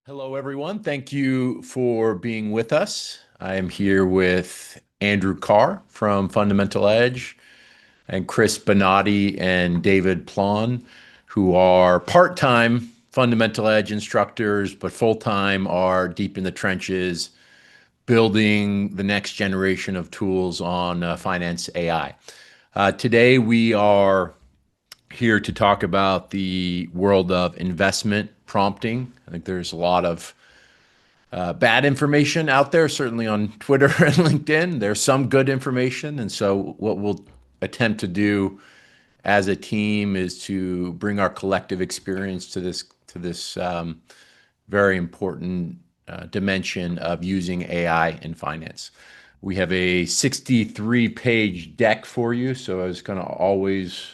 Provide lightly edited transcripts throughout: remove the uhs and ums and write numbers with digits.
Hello, everyone. Thank you for being with us. I am here with Andrew Carr from Fundamental Edge and Chris Bonatti and David Plon, who are part-time Fundamental Edge instructors, but full-time are deep in the trenches building the next generation of tools on finance AI. Today, we are here to talk about the world of investment prompting. I think there's a lot of bad information out there, certainly on Twitter and LinkedIn. There's some good information. And so what we'll attempt to do as a team is to bring our collective experience to this very important dimension of using AI in finance. We have a 63-page deck for you. So as kind of always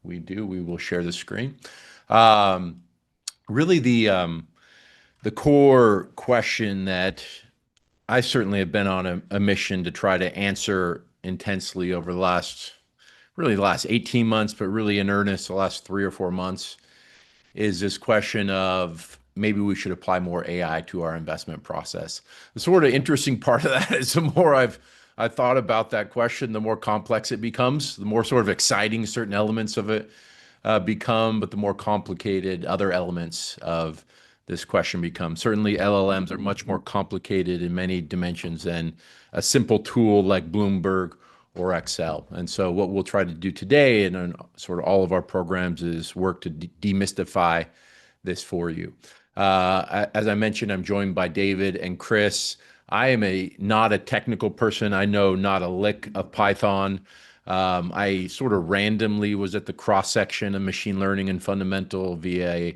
we will share the screen. Really the core question that I certainly have been on a mission to try to answer intensely over the last 18 months, but really in earnest the last 3 or 4 months, is this question of maybe we should apply more AI to our investment process. The sort of interesting part of that is the more I've thought about that question, the more complex it becomes, the more sort of exciting certain elements of it become, but the more complicated other elements of this question become. Certainly LLMs are much more complicated in many dimensions than a simple tool like Bloomberg or Excel. And so what we'll try to do today and in sort of all of our programs is work to demystify this for you. As I mentioned, I'm joined by David and Chris. I am not a technical person. I know not a lick of Python. I sort of randomly was at the cross section of machine learning and fundamental via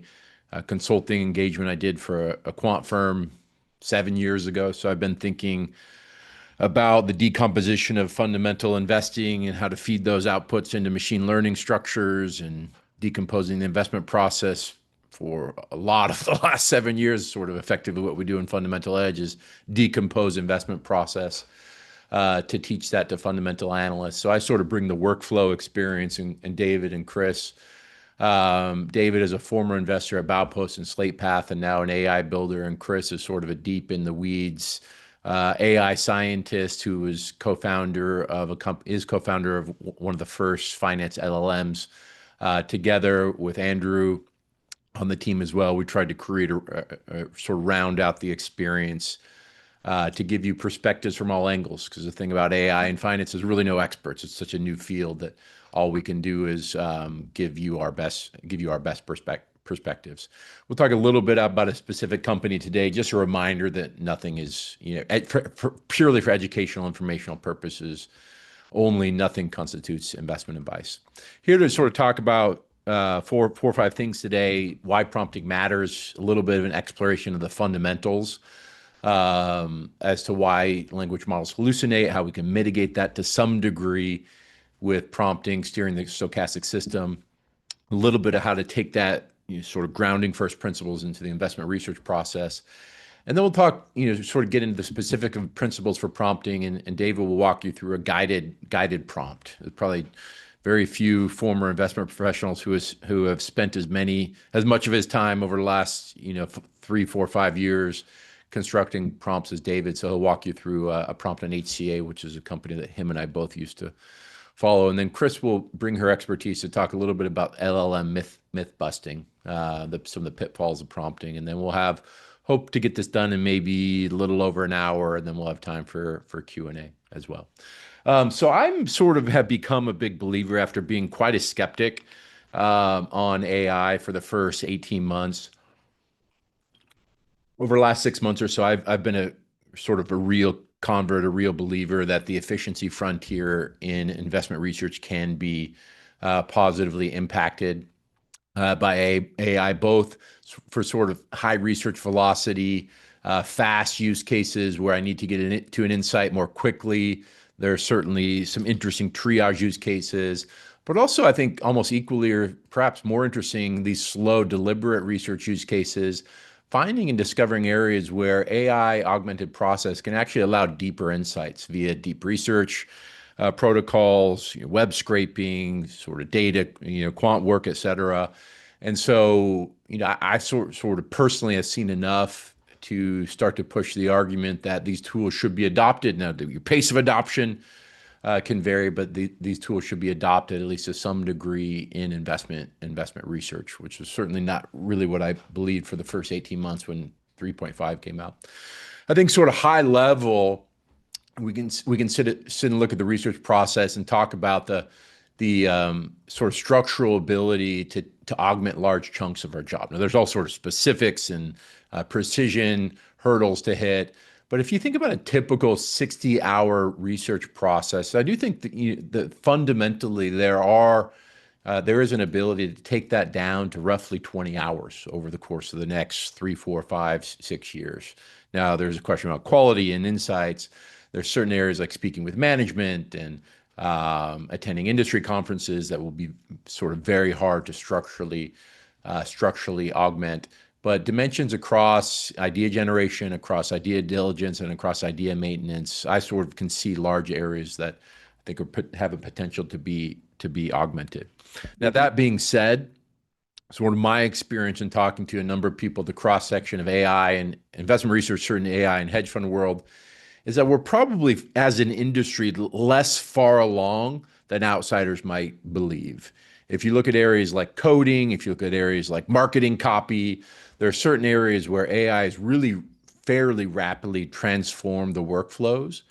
a consulting engagement I did for a quant firm 7 years ago. So I've been thinking about the decomposition of fundamental investing and how to feed those outputs into machine learning structures and decomposing the investment process for a lot of the last 7 years. Sort of effectively what we do in Fundamental Edge is decompose investment process to teach that to fundamental analysts. So I sort of bring the workflow experience, and David and Chris. David is a former investor at Baupost and SlatePath and now an AI builder, and Chris is sort of a deep in the weeds AI scientist who is co-founder of one of the first finance LLMs. Together with Andrew on the team as well, we tried to create a sort of round out the experience to give you perspectives from all angles. Because the thing about AI and finance is really no experts. It's such a new field that all we can do is give you our best perspectives. We'll talk a little bit about a specific company today. Just a reminder that nothing is, purely for educational, informational purposes only. Nothing constitutes investment advice. Here to sort of talk about four or five things today: why prompting matters, a little bit of an exploration of the fundamentals as to why language models hallucinate, how we can mitigate that to some degree with prompting, steering the stochastic system, a little bit of how to take that sort of grounding first principles into the investment research process. And then we'll talk, sort of get into the specific principles for prompting, and David will walk you through a guided prompt. There's probably very few former investment professionals who have spent as much of his time over the last 3, 4, 5 years constructing prompts as David. So he'll walk you through a prompt on HCA, which is a company that him and I both used to follow. And then Chris will bring her expertise to talk a little bit about LLM myth busting, some of the pitfalls of prompting. And then we'll hope to get this done in maybe a little over an hour, and then we'll have time for Q&A as well. So I'm sort of have become a big believer after being quite a skeptic on AI for the first 18 months. Over the last 6 months or so, I've been a sort of a real convert, a real believer that the efficiency frontier in investment research can be positively impacted by AI, both for sort of high research velocity, fast use cases where I need to get to an insight more quickly. There are certainly some interesting triage use cases, but also I think almost equally or perhaps more interesting, these slow, deliberate research use cases, finding and discovering areas where AI augmented process can actually allow deeper insights via deep research protocols, web scraping, sort of data, quant work, et cetera. And so, I sort of personally have seen enough to start to push the argument that these tools should be adopted. Now, your pace of adoption can vary, but these tools should be adopted at least to some degree in investment research, which is certainly not really what I believed for the first 18 months when 3.5 came out. I think sort of high level, we can sit and look at the research process and talk about the sort of structural ability to augment large chunks of our job. Now, there's all sorts of specifics and precision hurdles to hit. But if you think about a typical 60-hour research process, I do think that fundamentally there is an ability to take that down to roughly 20 hours over the course of the next 3, 4, 5, 6 years. Now, there's a question about quality and insights. There's certain areas like speaking with management and attending industry conferences that will be sort of very hard to structurally augment. But dimensions across idea generation, across idea diligence, and across idea maintenance, I sort of can see large areas that I think have a potential to be augmented. Now, that being said, sort of my experience in talking to a number of people, the cross section of AI and investment research, certainly AI and hedge fund world, is that we're probably, as an industry, less far along than outsiders might believe. If you look at areas like coding, if you look at areas like marketing copy, there are certain areas where AI has really fairly rapidly transformed the workflows.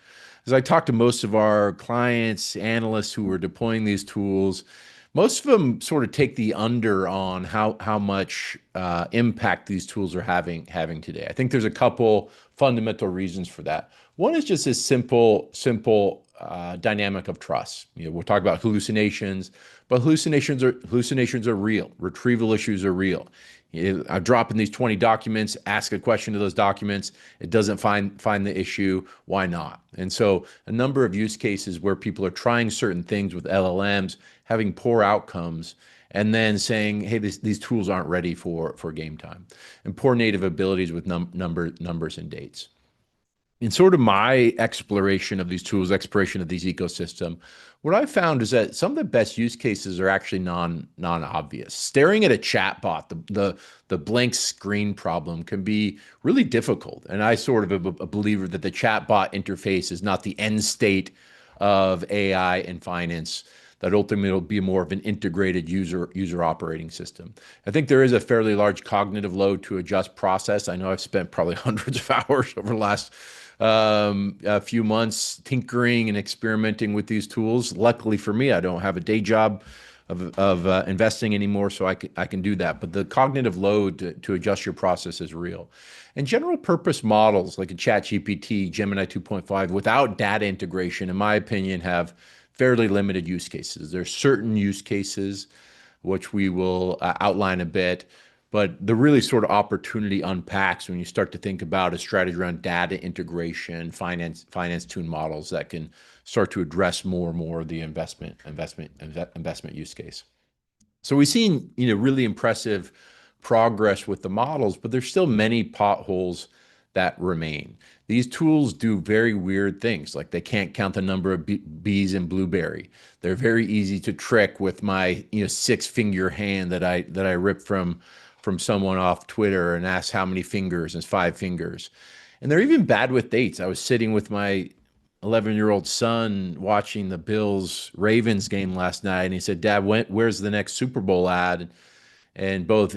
As I talk to most of our clients, analysts who are deploying these tools, most of them sort of take the under on how much impact these tools are having today. I think there's a couple fundamental reasons for that. One is just this simple dynamic of trust. We'll talk about hallucinations, but hallucinations are real. Retrieval issues are real. I drop in these 20 documents, ask a question to those documents. It doesn't find the issue. Why not? And so a number of use cases where people are trying certain things with LLMs, having poor outcomes, and then saying, hey, these tools aren't ready for game time, and poor native abilities with numbers and dates. In sort of my exploration of these tools, exploration of these ecosystem, what I've found is that some of the best use cases are actually non-obvious. Staring at a chatbot, the blank screen problem can be really difficult. And I sort of am a believer that the chatbot interface is not the end state of AI and finance, that ultimately will be more of an integrated user operating system. I think there is a fairly large cognitive load to adjust process. I know I've spent probably hundreds of hours over the last a few months tinkering and experimenting with these tools. Luckily for me, I don't have a day job of investing anymore, so I can do that. But the cognitive load to adjust your process is real. And general purpose models like a ChatGPT, Gemini 2.5, without data integration, in my opinion, have fairly limited use cases. There's certain use cases which we will outline a bit, but the really sort of opportunity unpacks when you start to think about a strategy around data integration, finance tune models that can start to address more and more of the investment use case. So we've seen really impressive progress with the models, but there's still many potholes that remain. These tools do very weird things, like they can't count the number of bees in blueberry. They're very easy to trick with my 6-finger hand that I ripped from someone off Twitter and asked how many fingers, and it's 5 fingers. And they're even bad with dates. I was sitting with my 11-year-old son watching the Bills-Ravens game last night, and he said, Dad, where's the next Super Bowl ad? And both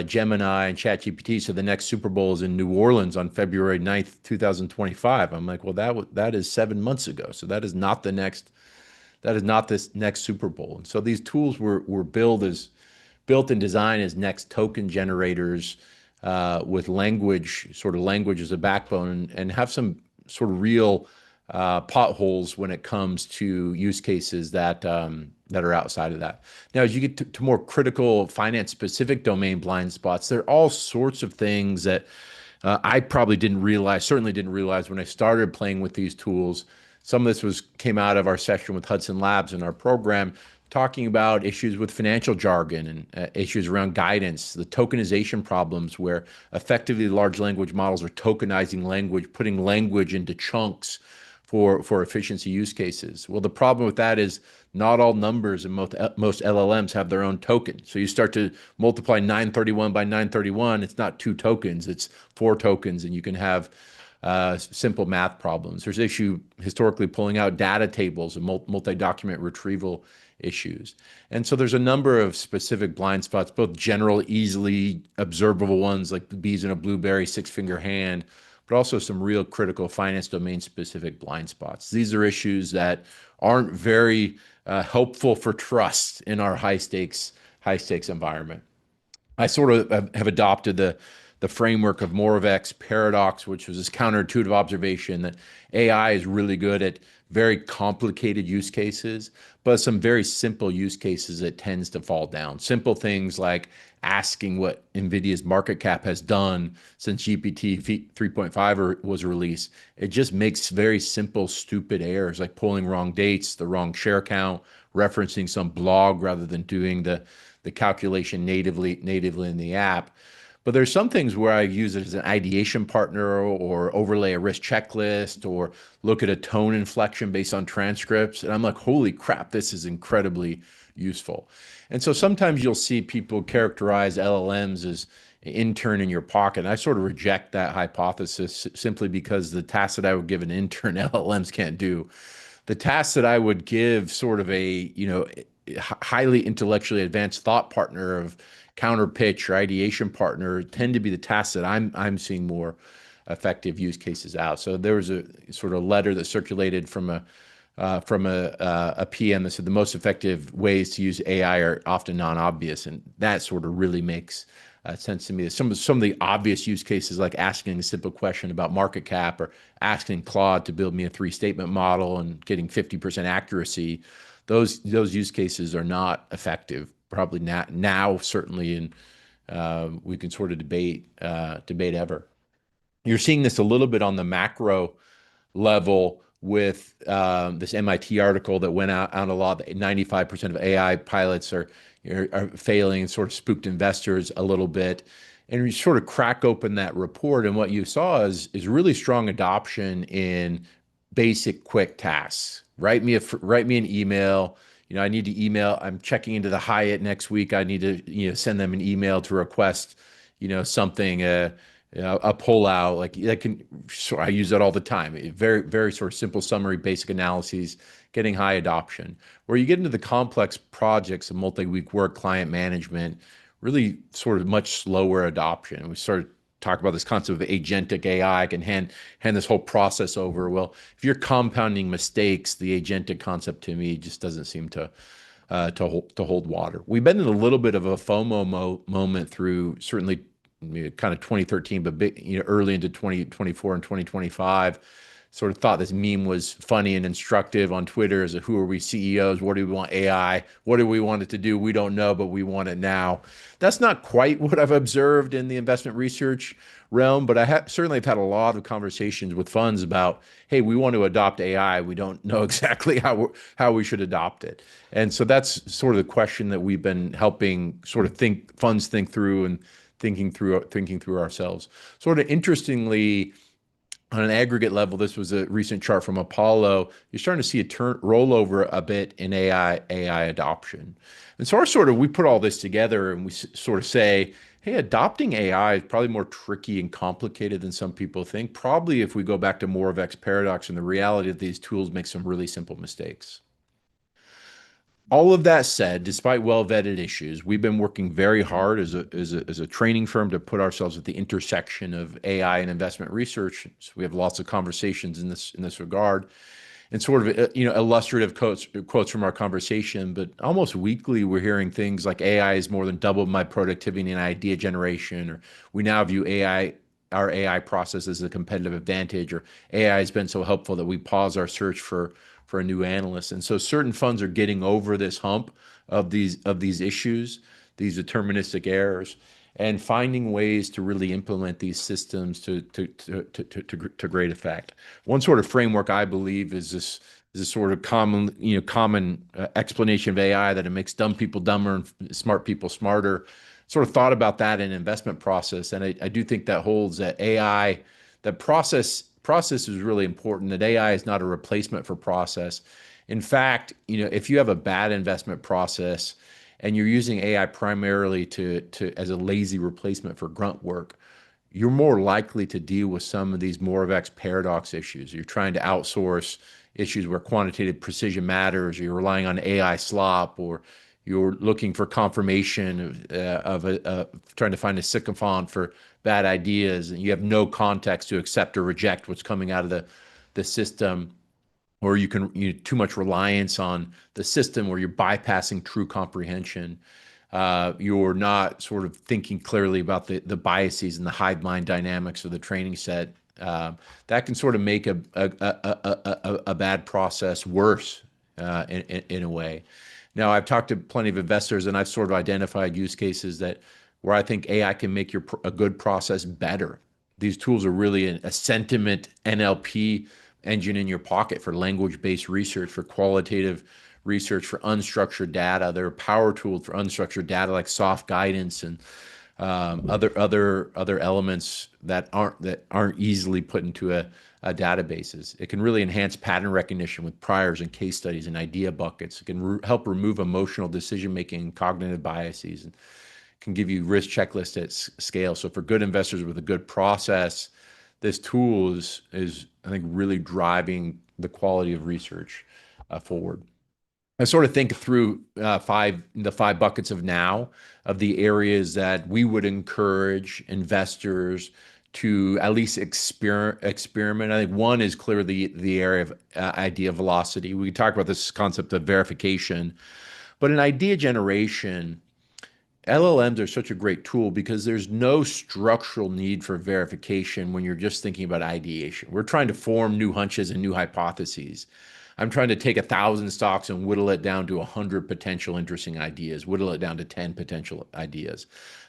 Gemini and ChatGPT said the next Super Bowl is in New Orleans on February 9th, 2025. I'm like, well, that is 7 months ago. So that is not this next Super Bowl. And so these tools were built and designed as next token generators with language as a backbone, and have some sort of real potholes when it comes to use cases that are outside of that. Now, as you get to more critical finance-specific domain blind spots, there are all sorts of things that I probably certainly didn't realize when I started playing with these tools. Some of this came out of our session with Hudson Labs in our program, talking about issues with financial jargon and issues around guidance, the tokenization problems where effectively large language models are tokenizing language, putting language into chunks for efficiency use cases. Well, the problem with that is Not all numbers in most LLMs have their own token. So you start to multiply 931 by 931. It's not two tokens, it's four tokens, and you can have simple math problems. There's issue historically pulling out data tables and multi-document retrieval issues. And so there's a number of specific blind spots, both general, easily observable ones like the bees in a blueberry, six-finger hand, but also some real critical finance domain specific blind spots. These are issues that aren't very helpful for trust in our high stakes environment. I sort of have adopted the framework of Moravecs paradox, which was this counterintuitive observation that AI is really good at very complicated use cases, but some very simple use cases it tends to fall down. Simple things like asking what NVIDIA's market cap has done since GPT 3.5 was released. It just makes very simple, stupid errors like pulling wrong dates, the wrong share count, referencing some blog rather than doing the calculation natively in the app. But there's some things where I use it as an ideation partner or overlay a risk checklist or look at a tone inflection based on transcripts. And I'm like, holy crap, this is incredibly useful. And so sometimes you'll see people characterize LLMs as an intern in your pocket. And I sort of reject that hypothesis simply because the tasks that I would give an intern, LLMs can't do. The tasks that I would give sort of a, highly intellectually advanced thought partner of counter pitch or ideation partner tend to be the tasks that I'm seeing more effective use cases out. So there was a sort of letter that circulated from a PM that said the most effective ways to use AI are often non-obvious, and that sort of really makes sense to me. Some of the obvious use cases, like asking a simple question about market cap or asking Claude to build me a three-statement model and getting 50% accuracy, those use cases are not effective. Probably now certainly, and we can sort of debate ever. You're seeing this a little bit on the macro level with this MIT article that went out a lot. 95% of AI pilots are failing, and sort of spooked investors a little bit. And you sort of crack open that report, and what you saw is really strong adoption in basic, quick tasks. Write me an email. I need to email. I'm checking into the Hyatt next week. I need to send them an email to request something. A pullout, like that can. So I use that all the time. Very, very sort of simple summary, basic analyses, getting high adoption. Where you get into the complex projects of multi-week work, client management, really sort of much slower adoption. And we started talk about this concept of agentic AI. I can hand this whole process over. Well, if you're compounding mistakes, the agentic concept to me just doesn't seem to hold water. We've been in a little bit of a FOMO moment through certainly kind of 2013, but early into 2024 and 2025. Sort of thought this meme was funny and instructive on Twitter as a who are we CEOs? What do we want AI? What do we want it to do? We don't know, but we want it now. That's not quite what I've observed in the investment research realm, but I certainly have had a lot of conversations with funds about, hey, we want to adopt AI. We don't know exactly how we should adopt it. And so that's sort of the question that we've been helping sort of funds think through and thinking through ourselves. Sort of interestingly, on an aggregate level, this was a recent chart from Apollo. You're starting to see a rollover a bit in AI adoption. And so we put all this together and we sort of say, hey, adopting AI is probably more tricky and complicated than some people think. Probably if we go back to Moravecs paradox and the reality that these tools make some really simple mistakes. All of that said, despite well-vetted issues, we've been working very hard as a training firm to put ourselves at the intersection of AI and investment research. So we have lots of conversations in this regard, and sort of illustrative quotes from our conversation. But almost weekly, we're hearing things like AI has more than doubled my productivity in idea generation, or we now view our AI process as a competitive advantage, or AI has been so helpful that we pause our search for a new analyst. And so certain funds are getting over this hump of these issues, these deterministic errors, and finding ways to really implement these systems to great effect. One sort of framework I believe is this sort of common explanation of AI that it makes dumb people dumber and smart people smarter. Sort of thought about that in investment process, and I do think that holds that AI, that process is really important, that AI is not a replacement for process. In fact, if you have a bad investment process and you're using AI primarily to as a lazy replacement for grunt work, you're more likely to deal with some of these Moravecs paradox issues. You're trying to outsource issues where quantitative precision matters, or you're relying on AI slop, or you're looking for confirmation of trying to find a sycophant for bad ideas, and you have no context to accept or reject what's coming out of the system, or you too much reliance on the system, or you're bypassing true comprehension. You're not sort of thinking clearly about the biases and the hive mind dynamics of the training set. That can sort of make a bad process worse in a way. Now, I've talked to plenty of investors, and I've sort of identified use cases where I think AI can make a good process better. These tools are really a sentiment NLP engine in your pocket for language-based research, for qualitative research, for unstructured data. They're a power tool for unstructured data, like soft guidance and other elements that aren't easily put into a databases. It can really enhance pattern recognition with priors and case studies and idea buckets. It can help remove emotional decision making and cognitive biases, and can give you risk checklists at scale. So for good investors with a good process, this tool is I think really driving the quality of research forward. I sort of think through the five buckets of the areas that we would encourage investors to at least experiment. I think one is clearly the area of idea velocity. We talk about this concept of verification, but in idea generation, LLMs are such a great tool because there's no structural need for verification when you're just thinking about ideation. We're trying to form new hunches and new hypotheses. I'm trying to take 1,000 stocks and whittle it down to 100 potential interesting ideas, whittle it down to 10 potential ideas.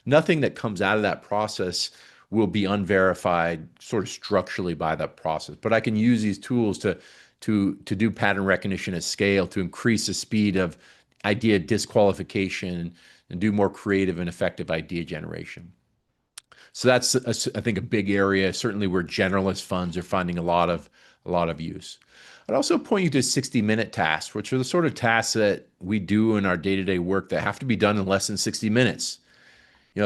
Nothing that comes out of that process will be unverified sort of structurally by that process. But I can use these tools to do pattern recognition at scale, to increase the speed of idea disqualification and do more creative and effective idea generation. So that's, I think, a big area, certainly where generalist funds are finding a lot of use. I'd also point you to 60-minute tasks, which are the sort of tasks that we do in our day-to-day work that have to be done in less than 60 minutes.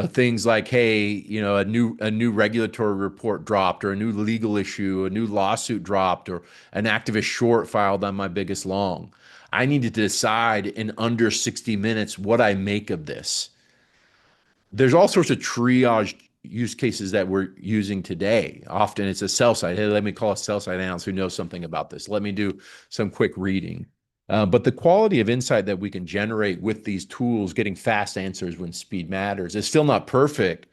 Things like, hey, a new regulatory report dropped, or a new legal issue, a new lawsuit dropped, or an activist short filed on my biggest long. I need to decide in under 60 minutes what I make of this. There's all sorts of triage use cases that we're using today. Often it's a sell side. Hey, let me call a sell side analyst who knows something about this. Let me do some quick reading. But the quality of insight that we can generate with these tools, getting fast answers when speed matters, is still not perfect,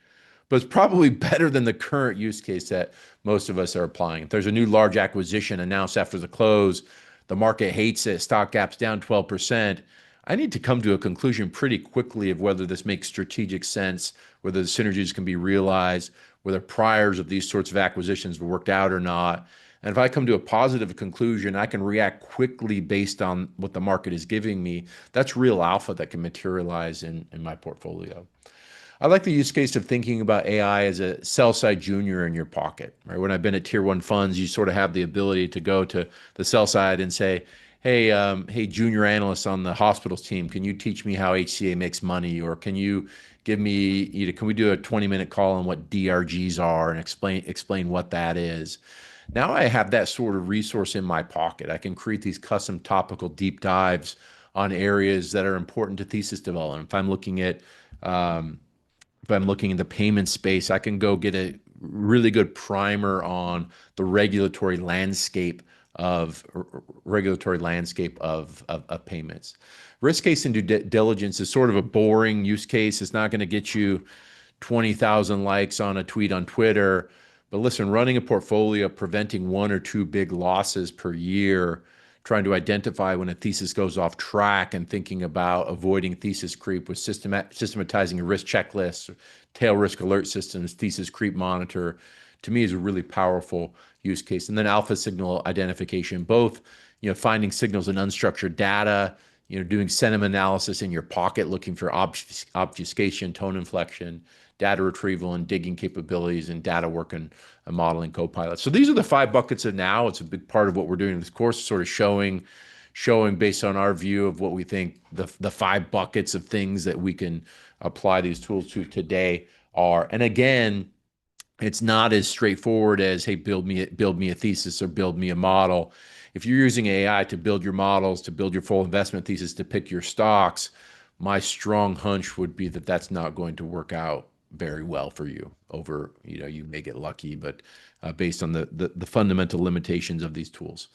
but it's probably better than the current use case that most of us are applying. If there's a new large acquisition announced after the close, the market hates it, stock gap's down 12%, I need to come to a conclusion pretty quickly of whether this makes strategic sense, whether the synergies can be realized, whether priors of these sorts of acquisitions were worked out or not. And if I come to a positive conclusion, I can react quickly based on what the market is giving me. That's real alpha that can materialize in my portfolio. I like the use case of thinking about AI as a sell-side junior in your pocket. Right? When I've been at tier one funds, you sort of have the ability to go to the sell side and say, hey, junior analyst on the hospitals team, can you teach me how HCA makes money? Or can you give me, can we do a 20-minute call on what DRGs are and explain what that is? Now I have that sort of resource in my pocket. I can create these custom topical deep dives on areas that are important to thesis development. If I'm looking at the payment space, I can go get a really good primer on the regulatory landscape of payments. Risk case and due diligence is sort of a boring use case. It's not going to get you 20,000 likes on a tweet on Twitter. But listen, running a portfolio, preventing one or two big losses per year, trying to identify when a thesis goes off track, and thinking about avoiding thesis creep with systematizing a risk checklist, tail risk alert systems, thesis creep monitor, to me is a really powerful use case. And then alpha signal identification, both finding signals in unstructured data, doing sentiment analysis in your pocket, looking for obfuscation, tone inflection, data retrieval and digging capabilities, and data work and modeling Copilot. So these are the 5 buckets of now. It's a big part of what we're doing in this course, sort of showing showing based on our view of what we think the 5 buckets of things that we can apply these tools to today are. And again, it's not as straightforward as, hey, build me a thesis or build me a model. If you're using AI to build your models, to build your full investment thesis, to pick your stocks, my strong hunch would be that that's not going to work out very well for you. You may get lucky, but based on the fundamental limitations of these tools.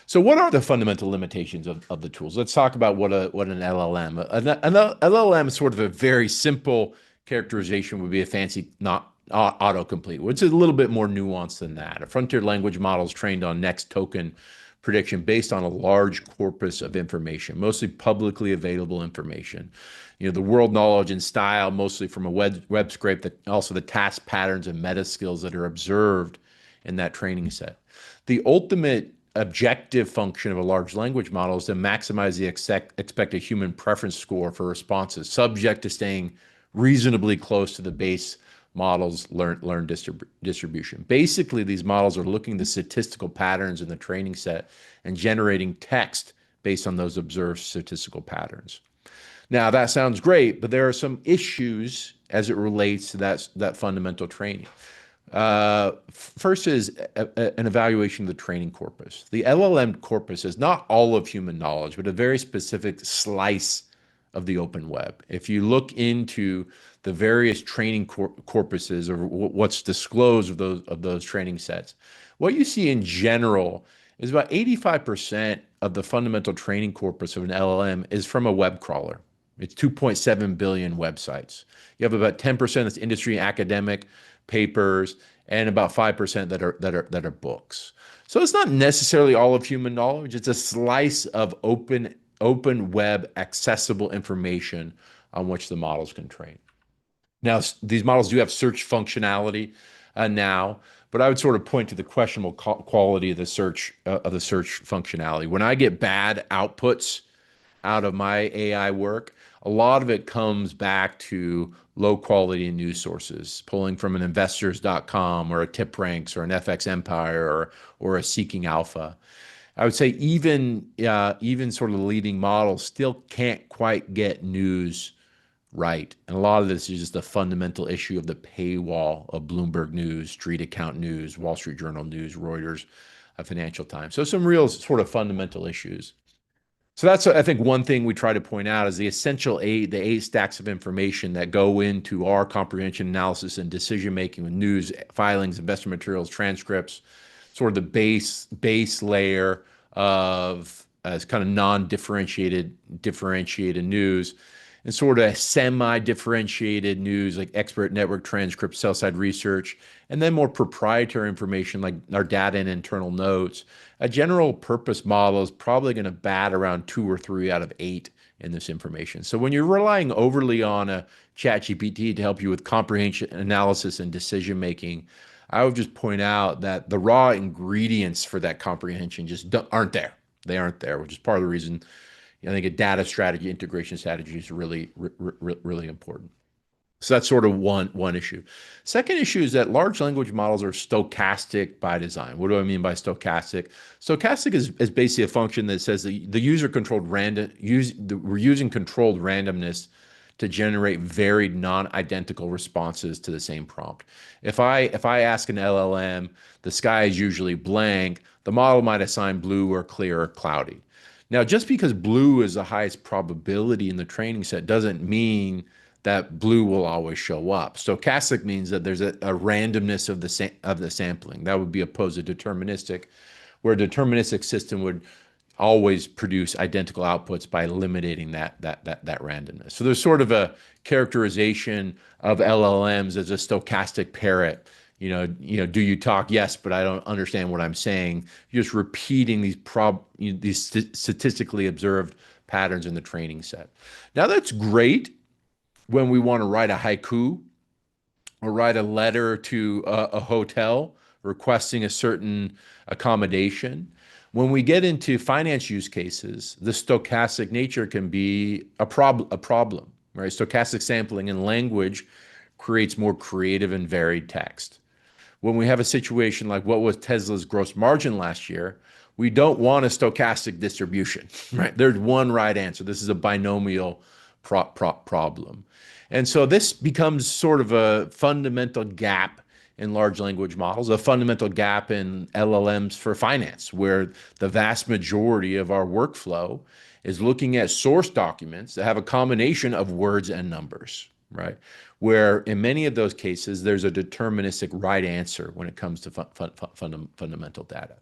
So what are the fundamental limitations of the tools? Let's talk about what an LLM. An LLM is sort of a very simple characterization would be a fancy not autocomplete, which is a little bit more nuanced than that. A frontier language model is trained on next token prediction based on a large corpus of information, mostly publicly available information. The world knowledge and style, mostly from a web scrape, that also the task patterns and meta skills that are observed in that training set. The ultimate objective function of a large language model is to maximize the expected human preference score for responses, subject to staying reasonably close to the base model's learn distribution. Basically, these models are looking at the statistical patterns in the training set and generating text based on those observed statistical patterns. Now, that sounds great, but there are some issues as it relates to that fundamental training. First is an evaluation of the training corpus. The LLM corpus is not all of human knowledge, but a very specific slice of the open web. If you look into the various training corpuses or what's disclosed of those training sets, what you see in general is about 85% of the fundamental training corpus of an LLM is from a web crawler. It's 2.7 billion websites. You have about 10% that's industry academic papers, and about 5% that are books. So it's not necessarily all of human knowledge. It's a slice of open web accessible information on which the models can train. Now, these models do have search functionality now, but I would sort of point to the questionable quality of the search functionality. When I get bad outputs out of my AI work, a lot of it comes back to low quality news sources, pulling from an investors.com or a TipRanks or an FX Empire or a Seeking Alpha. I would say even sort of the leading models still can't quite get news right. And a lot of this is just a fundamental issue of the paywall of Bloomberg News, Street Account News, Wall Street Journal News, Reuters, Financial Times. So some real sort of fundamental issues. So that's, I think, one thing we try to point out is the essential the 8 stacks of information that go into our comprehension, analysis, and decision-making with news, filings, investment materials, transcripts, sort of the base layer of as kind of non-differentiated, differentiated news, and sort of semi-differentiated news like expert network transcripts, sell-side research, and then more proprietary information like our data and internal notes. A general purpose model is probably going to bat around 2 or 3 out of 8 in this information. So when you're relying overly on a ChatGPT to help you with comprehension, analysis, and decision-making, I would just point out that the raw ingredients for that comprehension just aren't there. They aren't there, which is part of the reason I think a data strategy, integration strategy is really important. So that's sort of one issue. Second issue is that large language models are stochastic by design. What do I mean by stochastic? Stochastic is basically a function that says that we're using controlled randomness to generate varied non-identical responses to the same prompt. If I ask an LLM, the sky is usually blank, the model might assign blue or clear or cloudy. Now, just because blue is the highest probability in the training set doesn't mean that blue will always show up. Stochastic means that there's a randomness of the sampling. That would be opposed to deterministic, where a deterministic system would always produce identical outputs by eliminating that randomness. So there's sort of a characterization of LLMs as a stochastic parrot. Do you talk? Yes, but I don't understand what I'm saying. You're just repeating these statistically observed patterns in the training set. Now that's great when we want to write a haiku or write a letter to a hotel requesting a certain accommodation. When we get into finance use cases, the stochastic nature can be a problem, right? Stochastic sampling in language creates more creative and varied text. When we have a situation like what was Tesla's gross margin last year, we don't want a stochastic distribution, right? There's one right answer. This is a binomial problem. And so this becomes sort of a fundamental gap in large language models, a fundamental gap in LLMs for finance, where the vast majority of our workflow is looking at source documents that have a combination of words and numbers, right? Where in many of those cases, there's a deterministic right answer when it comes to fundamental data.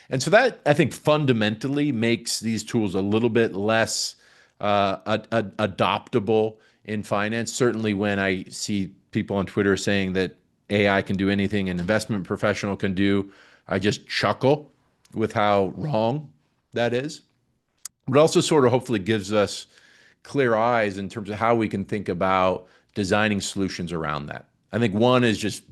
And so that, I think, fundamentally makes these tools a little bit less adoptable in finance. Certainly when I see people on Twitter saying that AI can do anything an investment professional can do, I just chuckle with how wrong that is. But also sort of hopefully gives us clear eyes in terms of how we can think about designing solutions around that. I think one is just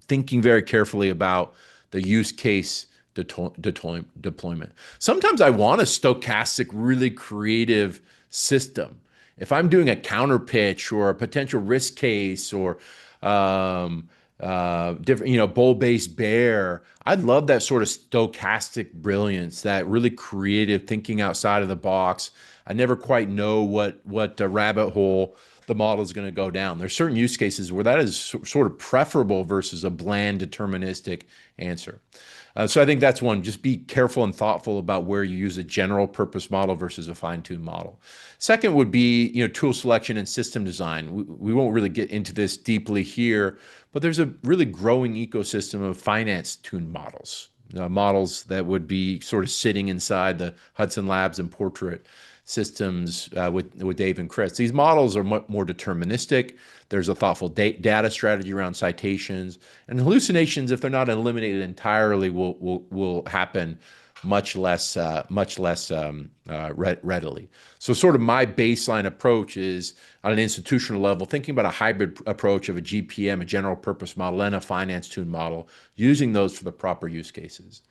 thinking very carefully about the use case deployment. Sometimes I want a stochastic, really creative system. If I'm doing a counter pitch or a potential risk case or different, bull-based bear, I'd love that sort of stochastic brilliance, that really creative thinking outside of the box. I never quite know what rabbit hole the model is going to go down. There's certain use cases where that is sort of preferable versus a bland deterministic answer. So I think that's one. Just be careful and thoughtful about where you use a general purpose model versus a fine-tuned model. Second would be, tool selection and system design. We won't really get into this deeply here, but there's a really growing ecosystem of finance-tuned models, models that would be sort of sitting inside the Hudson Labs and Portrait systems with Dave and Chris. These models are much more deterministic. There's a thoughtful data strategy around citations, and hallucinations, if they're not eliminated entirely, will happen much less readily. So sort of my baseline approach is on an institutional level, thinking about a hybrid approach of a GPM, a general purpose model, and a finance tuned model, using those for the proper use cases.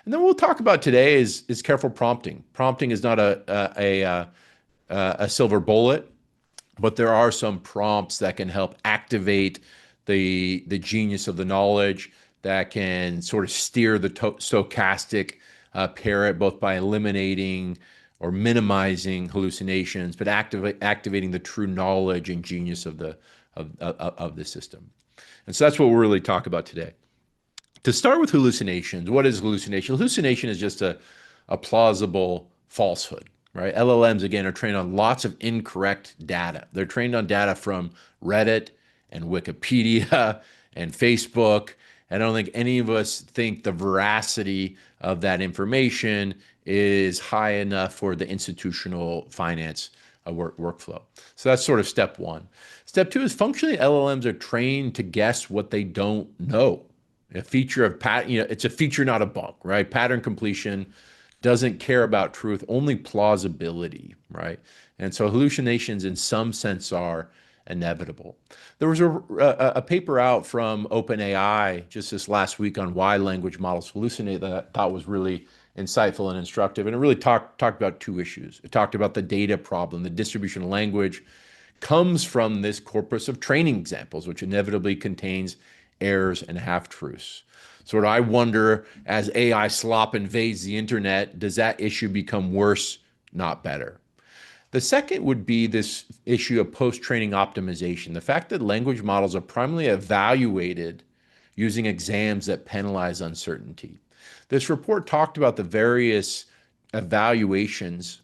And then we'll talk about today is careful prompting. Prompting is not a silver bullet, but there are some prompts that can help activate the genius of the knowledge, that can sort of steer the stochastic parrot, both by eliminating or minimizing hallucinations, but activating the true knowledge and genius of the system. And so that's what we'll really talk about today. To start with hallucinations, what is hallucination? Hallucination is just a plausible falsehood, right? LLMs, again, are trained on lots of incorrect data. They're trained on data from Reddit and Wikipedia and Facebook. And I don't think any of us think the veracity of that information is high enough for the institutional finance workflow. So that's sort of step one. Step two is functionally LLMs are trained to guess what they don't know. A feature of it's a feature, not a bug, right? Pattern completion doesn't care about truth, only plausibility, right? And so hallucinations in some sense are inevitable. There was a paper out from OpenAI just this last week on why language models hallucinate that I thought was really insightful and instructive. And it really talked about two issues. It talked about the data problem. The distribution of language comes from this corpus of training examples, which inevitably contains errors and half-truths. So I wonder, as AI slop invades the internet, does that issue become worse, not better? The second would be this issue of post-training optimization. The fact that language models are primarily evaluated using exams that penalize uncertainty. This report talked about the various evaluations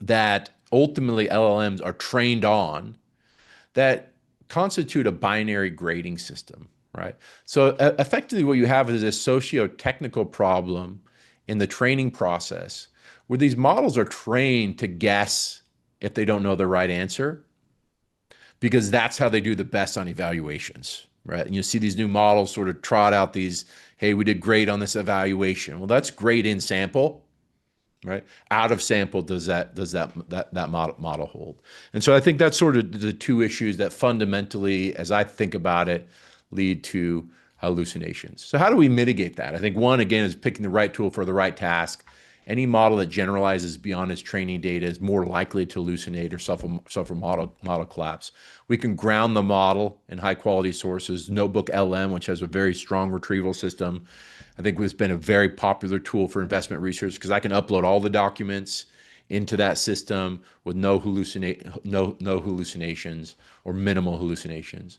that ultimately LLMs are trained on that constitute a binary grading system, right? So effectively what you have is a socio-technical problem in the training process where these models are trained to guess if they don't know the right answer, because that's how they do the best on evaluations, right? And you see these new models sort of trot out these, hey, we did great on this evaluation. Well, that's great in sample, right? Out of sample, does that model hold? And so I think that's sort of the two issues that fundamentally, as I think about it, lead to hallucinations. So how do we mitigate that? I think one, again, is picking the right tool for the right task, Any model that generalizes beyond its training data is more likely to hallucinate or suffer model collapse. We can ground the model in high quality sources. Notebook LM, which has a very strong retrieval system, I think has been a very popular tool for investment research because I can upload all the documents into that system with no hallucinations or minimal hallucinations.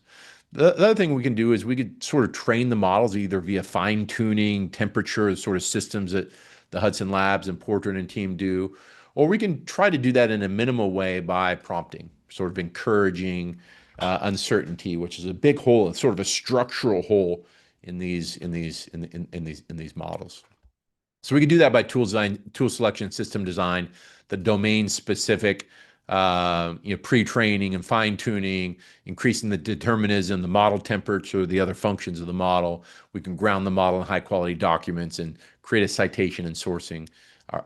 The other thing we can do is we could sort of train the models either via fine tuning, temperature, sort of systems that the Hudson Labs and Portrait and team do, or we can try to do that in a minimal way by prompting, sort of encouraging uncertainty, which is a big hole, it's sort of a structural hole in these models. So we can do that by tool design, tool selection, system design, the domain specific, pre-training and fine tuning, increasing the determinism, the model temperature, the other functions of the model. We can ground the model in high quality documents and create a citation and sourcing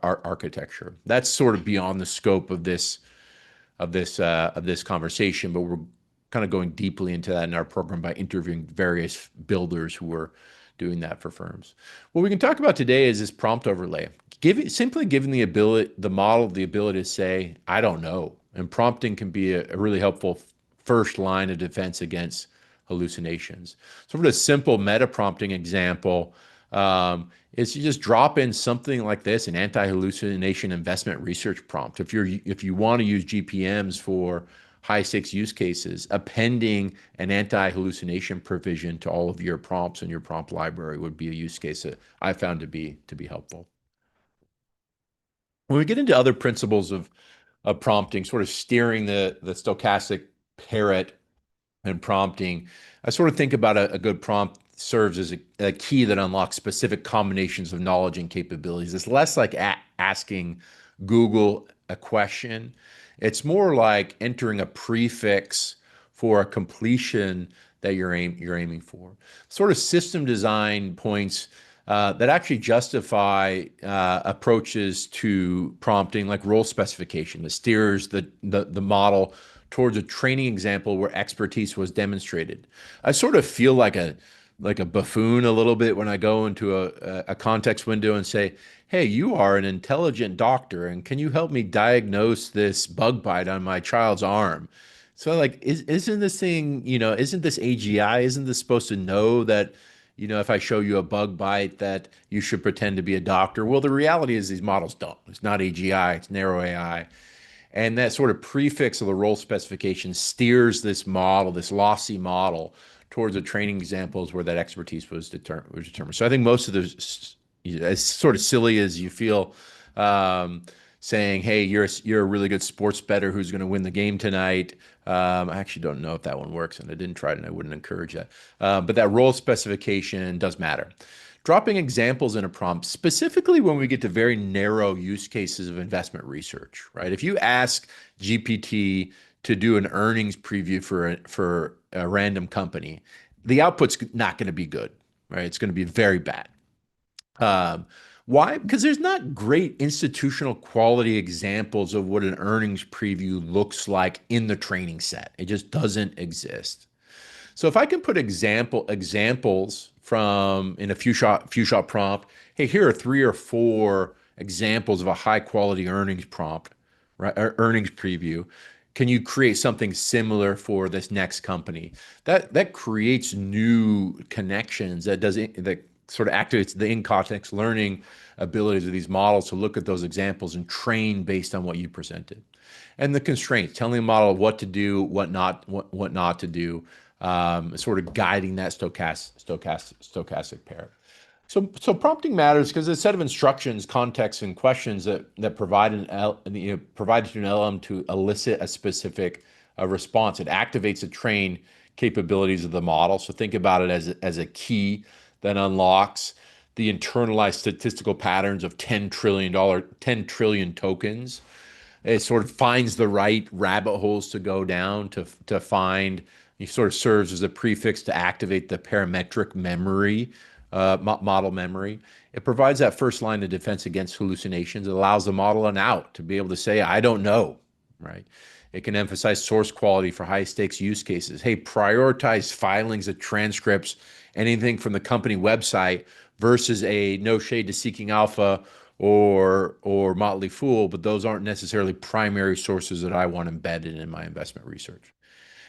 architecture. That's sort of beyond the scope of this conversation, but we're kind of going deeply into that in our program by interviewing various builders who are doing that for firms. What we can talk about today is this prompt overlay. Simply giving the model the ability to say, I don't know. And prompting can be a really helpful first line of defense against hallucinations. So for the simple meta prompting example, is you just drop in something like this, an anti-hallucination investment research prompt. If you want to use GPMs for high stakes use cases, appending an anti-hallucination provision to all of your prompts in your prompt library would be a use case that I found to be helpful. When we get into other principles of prompting, sort of steering the stochastic parrot and prompting, I sort of think about a good prompt serves as a key that unlocks specific combinations of knowledge and capabilities. It's less like asking Google a question. It's more like entering a prefix for a completion that you're aiming for. Sort of system design points that actually justify approaches to prompting, like role specification, that steers the model towards a training example where expertise was demonstrated. I sort of feel like a buffoon a little bit when I go into a context window and say, hey, you are an intelligent doctor, and can you help me diagnose this bug bite on my child's arm? So like, isn't this thing, isn't this AGI? Isn't this supposed to know that, if I show you a bug bite that you should pretend to be a doctor? Well, the reality is these models don't. It's not AGI, it's narrow AI. And that sort of prefix of the role specification steers this model, this lossy model, towards the training examples where that expertise was determined. So I think most of those, as sort of silly as you feel, saying, hey, you're a really good sports bettor who's going to win the game tonight. I actually don't know if that one works, and I didn't try it, and I wouldn't encourage that. But that role specification does matter. Dropping examples in a prompt, specifically when we get to very narrow use cases of investment research, right? If you ask GPT to do an earnings preview for a random company, the output's not going to be good, right? It's going to be very bad. Why? Because there's not great institutional quality examples of what an earnings preview looks like in the training set. It just doesn't exist. So if I can put examples from in a few shot prompt, hey, here are 3 or 4 examples of a high quality earnings prompt, right? Or earnings preview. Can you create something similar for this next company? That creates new connections that sort of activates the in-context learning abilities of these models to look at those examples and train based on what you presented. And the constraints, telling the model what to do, what not to do, sort of guiding that stochastic pair. So prompting matters because it's a set of instructions, contexts, and questions that provide provided to an LLM to elicit a specific response. It activates the train capabilities of the model. So think about it as a key that unlocks the internalized statistical patterns of 10 trillion tokens. It sort of finds the right rabbit holes to go down to find. It sort of serves as a prefix to activate the parametric memory, model memory. It provides that first line of defense against hallucinations. It allows the model an out to be able to say, I don't know, right? It can emphasize source quality for high stakes use cases. Hey, prioritize filings of transcripts, anything from the company website versus a no shade to Seeking Alpha or Motley Fool, but those aren't necessarily primary sources that I want embedded in my investment research.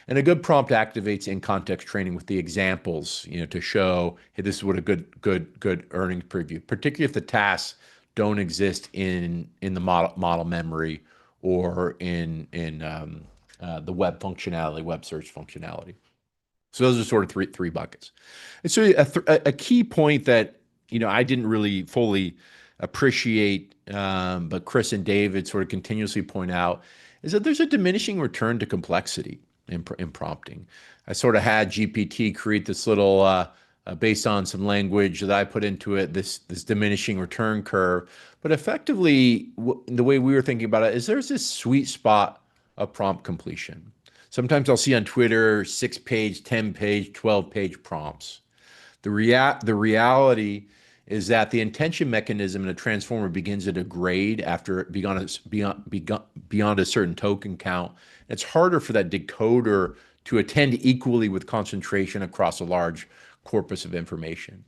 And a good prompt activates in context training with the examples, to show, hey, this is what a good earnings preview, particularly if the tasks don't exist in the model memory or in the web functionality, web search functionality. So those are sort of three buckets. And so a key point that I didn't really fully appreciate, but Chris and David sort of continuously point out, is that there's a diminishing return to complexity in prompting. I sort of had GPT create this little, based on some language that I put into it, this diminishing return curve. But effectively, the way we were thinking about it is there's this sweet spot of prompt completion. Sometimes I'll see on Twitter 6-page, 10-page, 12-page prompts. The reality is that the intention mechanism in a transformer begins to degrade after beyond a certain token count. It's harder for that decoder to attend equally with concentration across a large corpus of information.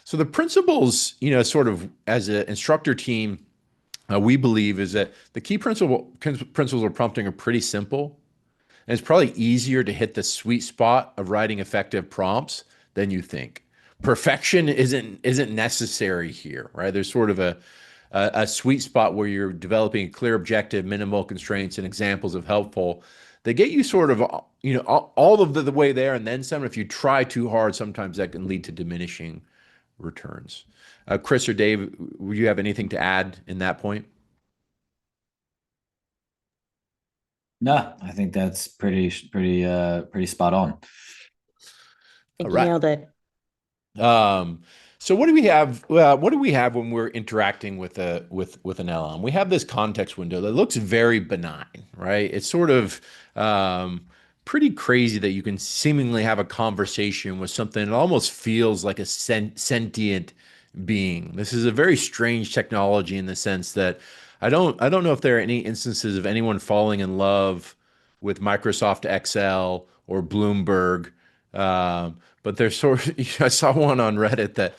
So the principles, sort of as an instructor team, we believe is that the key principles of prompting are pretty simple. And it's probably easier to hit the sweet spot of writing effective prompts than you think. Perfection isn't necessary here, right? There's sort of a sweet spot where you're developing a clear objective, minimal constraints, and examples of helpful. They get you sort of, all of the way there and then some. If you try too hard, sometimes that can lead to diminishing returns. Chris or Dave, would you have anything to add in that point? No, I think that's pretty spot on. I All think you right. nailed it. So what do we have? What do we have when we're interacting with an LLM? We have this context window that looks very benign, right? It's sort of pretty crazy that you can seemingly have a conversation with something that almost feels like a sentient being. This is a very strange technology in the sense that I don't know if there are any instances of anyone falling in love with Microsoft Excel or Bloomberg. But there's sort of, I saw one on Reddit that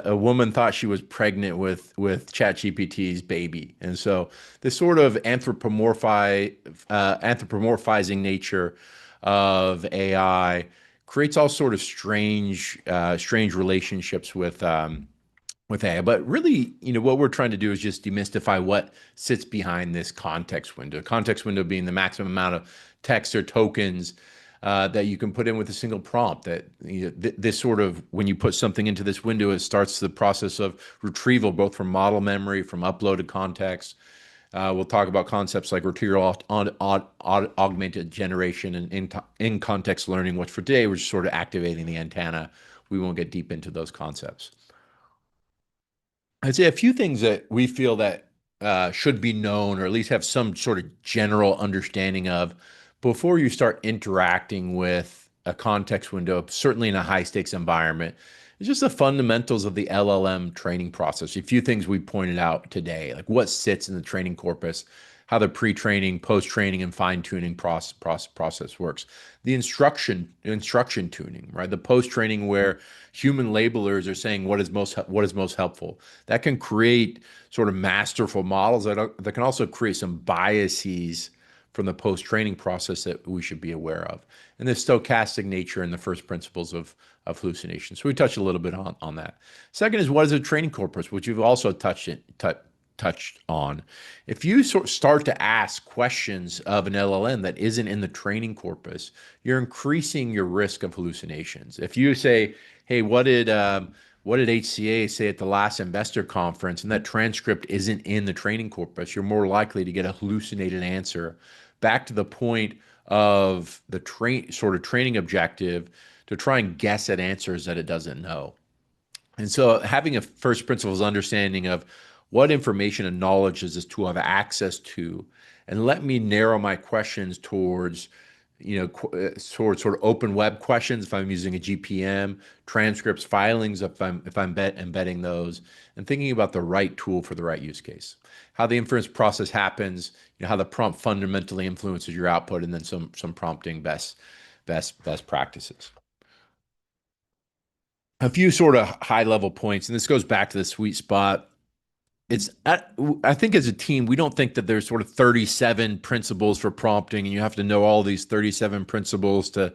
a woman thought she was pregnant with ChatGPT's baby, and so this sort of anthropomorphizing nature of AI creates all sort of strange relationships with AI. But really, what we're trying to do is just demystify what sits behind this context window. Context window being the maximum amount of text or tokens that you can put in with a single prompt. That this sort of, when you put something into this window, it starts the process of retrieval, both from model memory, from uploaded context. We'll talk about concepts like retrieval, augmented generation, and in context learning, which for today we're just sort of activating the antenna. We won't get deep into those concepts. I'd say a few things that we feel that should be known, or at least have some sort of general understanding of, before you start interacting with a context window, certainly in a high stakes environment. It's just the fundamentals of the LLM training process. A few things we pointed out today, like what sits in the training corpus, how the pre-training, post-training, and fine-tuning process works. The instruction tuning, right? The post-training where human labelers are saying what is most helpful. That can create sort of masterful models that can also create some biases from the post-training process that we should be aware of. And the stochastic nature and the first principles of hallucination. So we touched a little bit on that. Second is, what is a training corpus, which you've also touched on. If you start to ask questions of an LLM that isn't in the training corpus, you're increasing your risk of hallucinations. If you say, hey, what did HCA say at the last investor conference, and that transcript isn't in the training corpus, you're more likely to get a hallucinated answer. Back to the point of the training objective, to try and guess at answers that it doesn't know. And so having a first principles understanding of what information and knowledge does this tool have access to, and let me narrow my questions towards sort of open web questions if I'm using a GPM, transcripts, filings if I'm embedding those, and thinking about the right tool for the right use case. How the inference process happens, how the prompt fundamentally influences your output, and then some prompting best practices. A few sort of high level points, and this goes back to the sweet spot I think as a team, we don't think that there's sort of 37 principles for prompting, and you have to know all these 37 principles to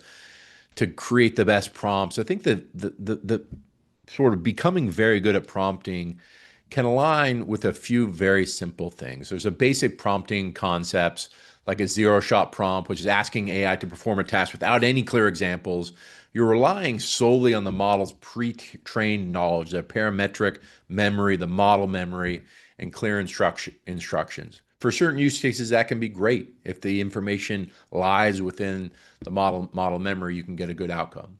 create the best prompts. I think that the sort of becoming very good at prompting can align with a few very simple things. There's a basic prompting concepts like a zero-shot prompt, which is asking AI to perform a task without any clear examples. You're relying solely on the model's pre-trained knowledge, the parametric memory, the model memory, and clear instructions. For certain use cases, that can be great. If the information lies within the model memory, you can get a good outcome.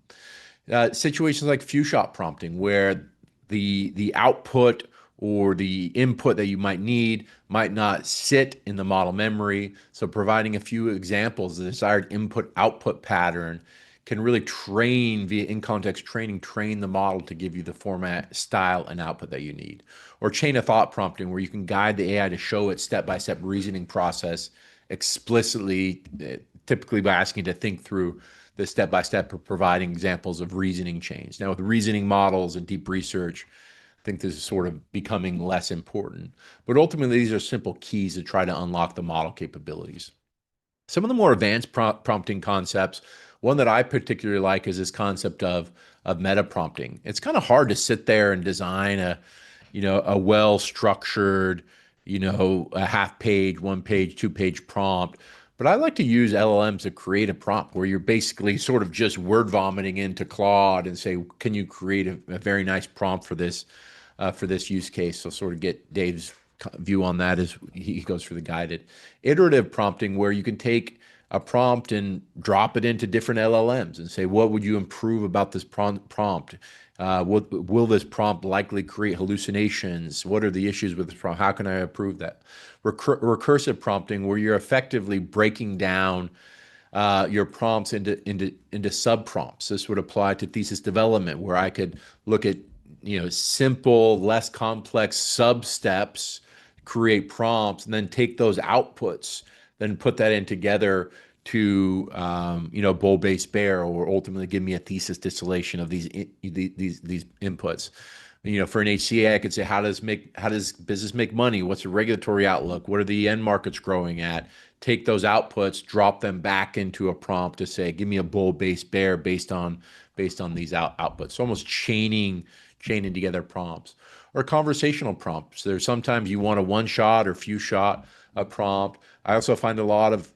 Situations like few-shot prompting, where the output or the input that you might need might not sit in the model memory. So providing a few examples, the desired input-output pattern can really train via in-context training, train the model to give you the format, style, and output that you need. Or chain of thought prompting, where you can guide the AI to show its step-by-step reasoning process explicitly, typically by asking it to think through the step-by-step of providing examples of reasoning chains. Now, with reasoning models and deep research, I think this is sort of becoming less important. But ultimately, these are simple keys to try to unlock the model capabilities. Some of the more advanced prompting concepts, one that I particularly like is this concept of meta prompting. It's kind of hard to sit there and design a well-structured, a half page, 1 page, 2 page prompt. But I like to use LLMs to create a prompt where you're basically sort of just word vomiting into Claude and say, can you create a very nice prompt for this use case? So sort of get Dave's view on that as he goes through the guided. Iterative prompting, where you can take a prompt and drop it into different LLMs and say, what would you improve about this prompt? Will this prompt likely create hallucinations? What are the issues with this prompt? How can I improve that? Recursive prompting, where you're effectively breaking down your prompts into sub prompts. This would apply to thesis development, where I could look at simple, less complex sub steps, create prompts, and then take those outputs, then put that in together to bull-based bear, or ultimately give me a thesis distillation of these inputs. For an HCA, I could say, how does business make money? What's the regulatory outlook? What are the end markets growing at? Take those outputs, drop them back into a prompt to say, give me a bull-based bear based on these outputs. So almost chaining together prompts. Or conversational prompts. There's sometimes you want a one-shot or few-shot prompt. I also find a lot of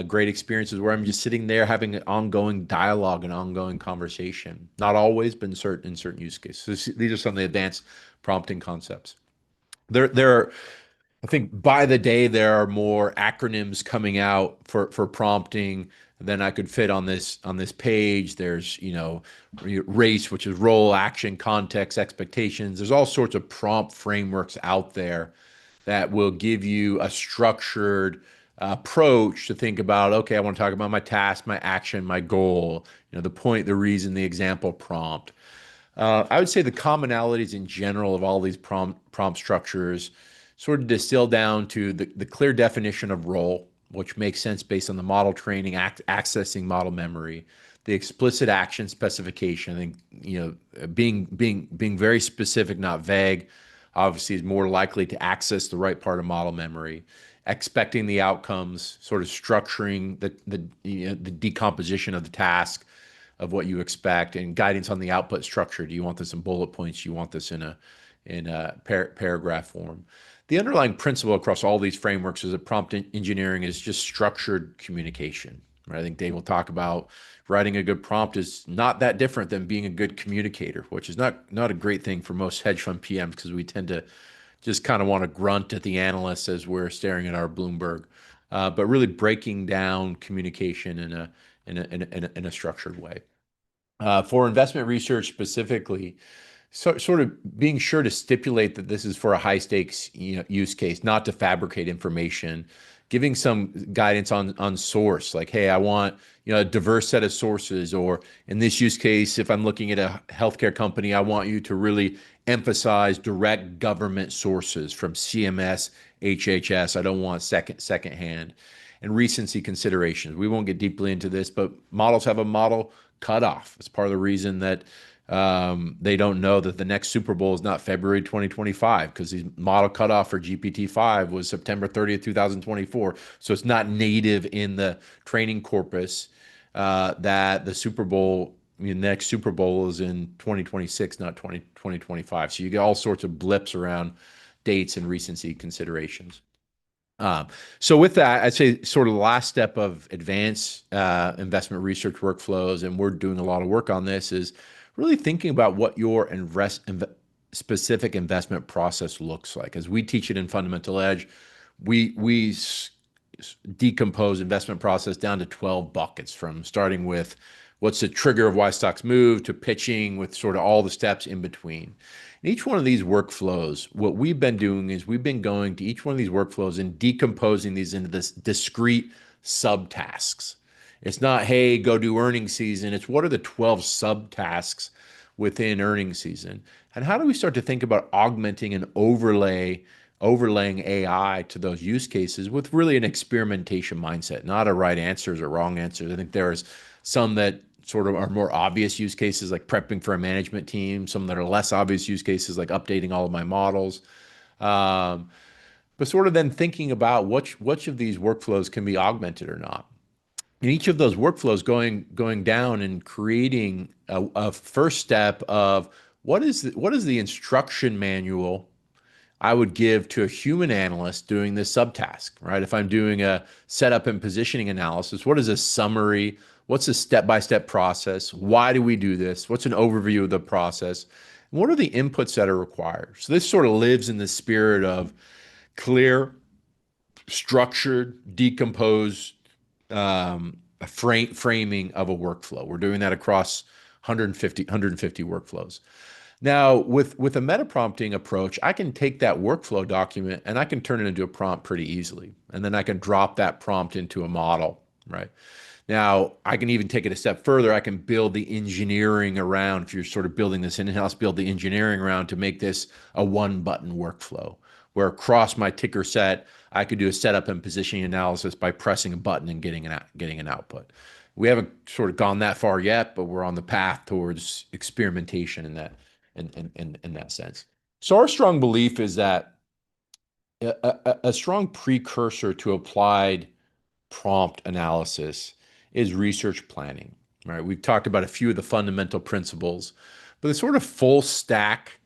great experiences where I'm just sitting there having an ongoing dialogue and ongoing conversation. Not always, but in certain use cases. So these are some of the advanced prompting concepts. I think by the day there are more acronyms coming out for prompting than I could fit on this page. There's RACE, which is role, action, context, expectations. There's all sorts of prompt frameworks out there that will give you a structured approach to think about, okay, I want to talk about my task, my action, my goal, the point, the reason, the example prompt. I would say the commonalities in general of all these prompt structures sort of distill down to the clear definition of role, which makes sense based on the model training, accessing model memory, the explicit action specification. I think being very specific, not vague, obviously is more likely to access the right part of model memory. Expecting the outcomes, sort of structuring the decomposition of the task of what you expect, and guidance on the output structure. Do you want this in bullet points? Do you want this in a paragraph form? The underlying principle across all these frameworks is that prompt engineering is just structured communication. Right? I think Dave will talk about writing a good prompt is not that different than being a good communicator, which is not a great thing for most hedge fund PMs, because we tend to just kind of want to grunt at the analysts as we're staring at our Bloomberg, but really breaking down communication in a structured way. For investment research specifically, sort of being sure to stipulate that this is for a high stakes use case, not to fabricate information, giving some guidance on source, like, hey, I want a diverse set of sources, or in this use case, if I'm looking at a healthcare company, I want you to really emphasize direct government sources from CMS, HHS. I don't want secondhand. And recency considerations. We won't get deeply into this, but models have a model cutoff. It's part of the reason that They don't know that the next Super Bowl is not February 2025 because the model cutoff for GPT-5 was September 30th, 2024. So it's not native in the training corpus that the Super Bowl, the next Super Bowl is in 2026, not 2025. So you get all sorts of blips around dates and recency considerations. So with that, I'd say sort of the last step of advanced investment research workflows, and we're doing a lot of work on this, is really thinking about what your specific investment process looks like. As we teach it in Fundamental Edge, we decompose investment process down to 12 buckets, from starting with what's the trigger of why stocks move to pitching with sort of all the steps in between. And each one of these workflows, what we've been doing is we've been going to each one of these workflows and decomposing these into this discrete subtasks. It's not, hey, go do earnings season. It's what are the 12 subtasks within earnings season? And how do we start to think about augmenting and overlaying AI to those use cases with really an experimentation mindset, not a right answers or wrong answers. I think there's some that sort of are more obvious use cases like prepping for a management team, some that are less obvious use cases like updating all of my models. But sort of then thinking about which of these workflows can be augmented or not. In each of those workflows, going down and creating a first step of what is the instruction manual I would give to a human analyst doing this subtask, right? If I'm doing a setup and positioning analysis, what is a summary? What's a step-by-step process? Why do we do this? What's an overview of the process? And what are the inputs that are required? So this sort of lives in the spirit of clear, structured, decomposed framing of a workflow. We're doing that across 150 workflows. Now, with a meta prompting approach, I can take that workflow document and I can turn it into a prompt pretty easily. And then I can drop that prompt into a model, right? Now, I can even take it a step further. I can build the engineering around, if you're sort of building this in-house, build the engineering around to make this a one-button workflow, where across my ticker set, I could do a setup and positioning analysis by pressing a button and getting an output. We haven't sort of gone that far yet, but we're on the path towards experimentation in that sense. So our strong belief is that a strong precursor to applied prompt analysis is research planning, right? We've talked about a few of the fundamental principles, but the sort of full stack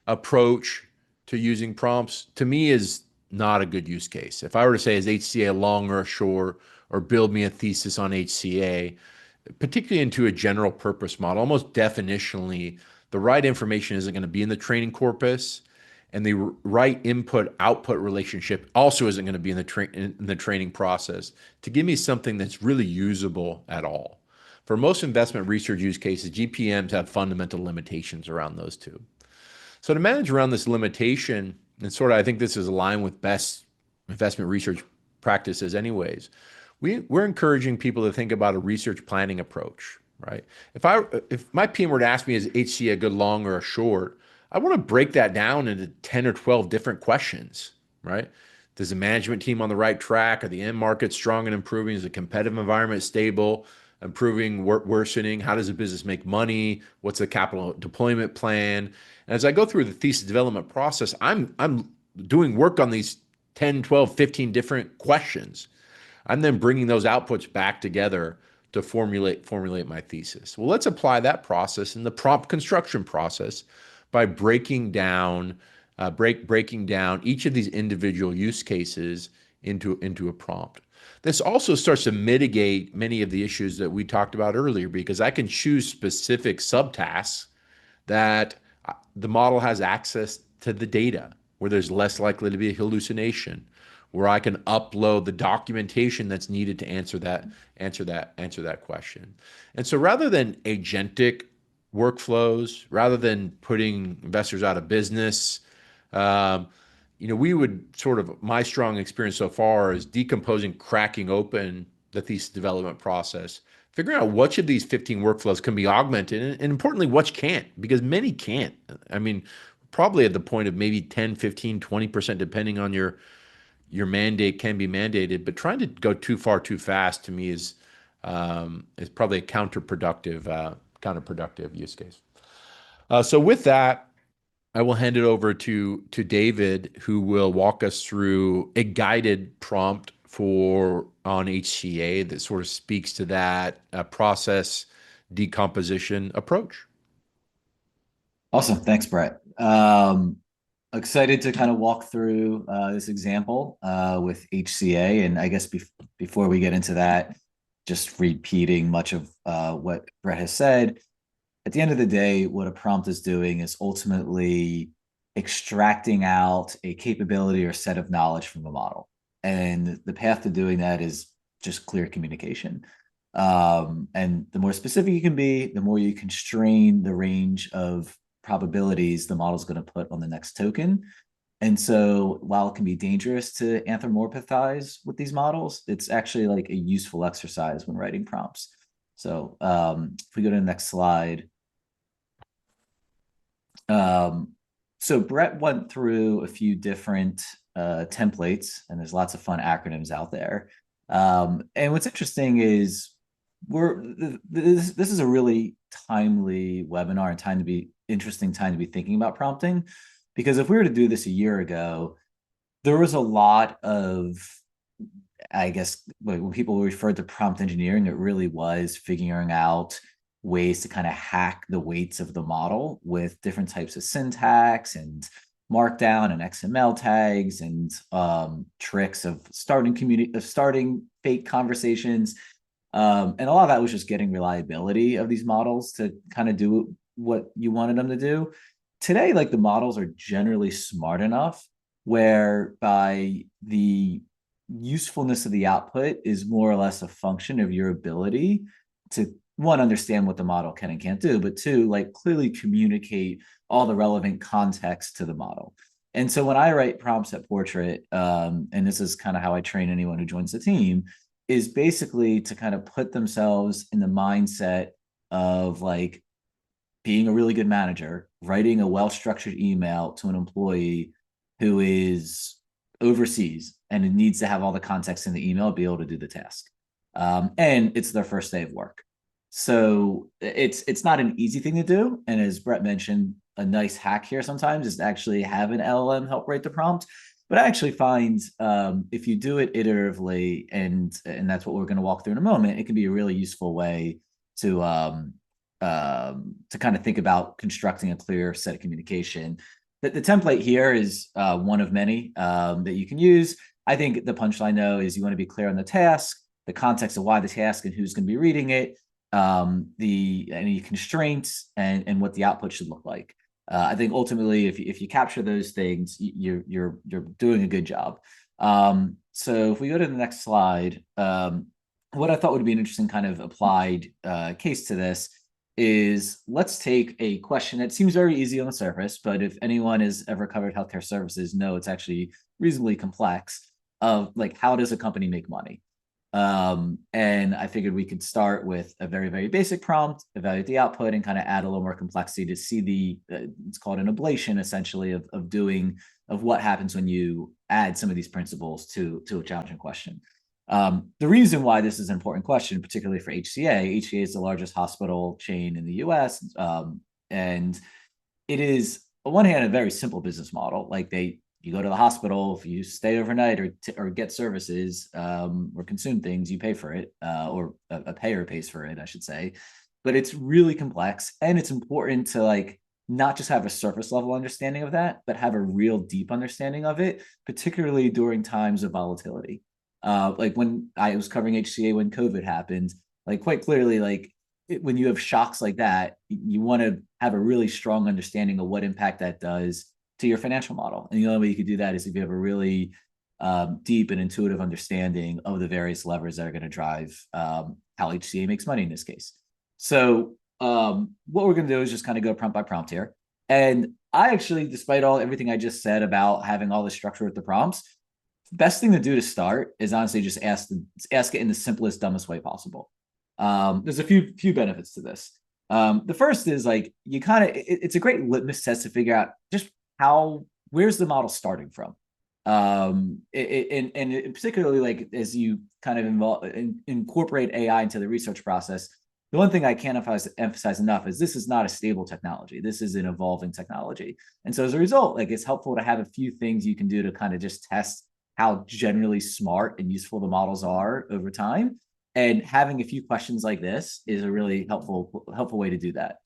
approach to using prompts, to me, is not a good use case. If I were to say, is HCA a long or a short, or build me a thesis on HCA, particularly into a general purpose model, almost definitionally, the right information isn't going to be in the training corpus, and the right input-output relationship also isn't going to be in the training process to give me something that's really usable at all. For most investment research use cases, GPMs have fundamental limitations around those two. So to manage around this limitation, and sort of I think this is aligned with best investment research practices anyways, we're encouraging people to think about a research planning approach, right? If my PM were to ask me, is HC a good long or a short, I want to break that down into 10 or 12 different questions, right? Does the management team on the right track? Are the end markets strong and improving? Is the competitive environment stable, improving, worsening? How does the business make money? What's the capital deployment plan? And as I go through the thesis development process, I'm doing work on these 10, 12, 15 different questions. I'm then bringing those outputs back together to formulate my thesis. Well, let's apply that process in the prompt construction process by breaking down each of these individual use cases into a prompt. This also starts to mitigate many of the issues that we talked about earlier, because I can choose specific subtasks that the model has access to the data, where there's less likely to be a hallucination, where I can upload the documentation that's needed to answer that question. And so rather than agentic workflows, rather than putting investors out of business, we would sort of, my strong experience so far is decomposing, cracking open the thesis development process, figuring out which of these 15 workflows can be augmented, and importantly, which can't, because many can't. I mean, probably at the point of maybe 10, 15, 20%, depending on your mandate, can be mandated, but trying to go too far too fast to me is probably a counterproductive counterproductive use case. So with that, I will hand it over to David, who will walk us through a guided prompt on HCA that sort of speaks to that process decomposition approach. Awesome. Thanks, Brett. Excited to kind of walk through this example with HCA. And I guess before we get into that, just repeating much of what Brett has said. At the end of the day, what a prompt is doing is ultimately extracting out a capability or set of knowledge from a model. And the path to doing that is just clear communication. And the more specific you can be, the more you constrain the range of probabilities the model is going to put on the next token. And so while it can be dangerous to anthropomorphize with these models, it's actually like a useful exercise when writing prompts. So if we go to the next slide. So Brett went through a few different templates, and there's lots of fun acronyms out there. And what's interesting is this is a really timely webinar and interesting time to be thinking about prompting, because if we were to do this a year ago, there was a lot of, I guess, when people referred to prompt engineering, it really was figuring out ways to kind of hack the weights of the model with different types of syntax and markdown and XML tags and tricks of starting fake conversations. And a lot of that was just getting reliability of these models to kind of do what you wanted them to do. Today, like, the models are generally smart enough whereby the usefulness of the output is more or less a function of your ability to, one, understand what the model can and can't do, but two, like, clearly communicate all the relevant context to the model. And so when I write prompts at Portrait, and this is kind of how I train anyone who joins the team, is basically to kind of put themselves in the mindset of, like, being a really good manager, writing a well-structured email to an employee who is overseas and it needs to have all the context in the email to be able to do the task. And it's their first day of work. So it's not an easy thing to do. And as Brett mentioned, a nice hack here sometimes is to actually have an LLM help write the prompt. But I actually find if you do it iteratively, and that's what we're going to walk through in a moment, it can be a really useful way to kind of think about constructing a clear set of communication. The template here is one of many that you can use. I think the punchline, though, is you want to be clear on the task, the context of why the task and who's going to be reading it, any constraints, and what the output should look like. I think ultimately, if you capture those things, you're doing a good job. So if we go to the next slide, what I thought would be an interesting kind of applied case to this is, let's take a question that seems very easy on the surface, but if anyone has ever covered healthcare services, know it's actually reasonably complex, of, like, how does a company make money? And I figured we could start with a very, very basic prompt, evaluate the output, and kind of add a little more complexity to see it's called an ablation, essentially, of what happens when you add some of these principles to a challenging question. The reason why this is an important question, particularly for HCA is the largest hospital chain in the US. And it is, on one hand, a very simple business model. Like, you go to the hospital, if you stay overnight or get services or consume things, you pay for it, or a payer pays for it, I should say. But it's really complex, and it's important to, like, not just have a surface level understanding of that, but have a real deep understanding of it, particularly during times of volatility. Like, when I was covering HCA when COVID happened, like, quite clearly, like, when you have shocks like that, you want to have a really strong understanding of what impact that does to your financial model. And the only way you could do that is if you have a really deep and intuitive understanding of the various levers that are going to drive how HCA makes money in this case. So what we're going to do is just kind of go prompt by prompt here. And I actually, despite everything I just said about having all the structure with the prompts, best thing to do to start is honestly just ask it in the simplest, dumbest way possible. There's a few benefits to this. The first is, like, you kind of, it's a great litmus test to figure out just where's the model starting from. And particularly, like, as you kind of incorporate AI into the research process, the one thing I can't emphasize enough is this is not a stable technology. This is an evolving technology. And so as a result, like, it's helpful to have a few things you can do to kind of just test how generally smart and useful the models are over time. And having a few questions like this is a really helpful way to do that.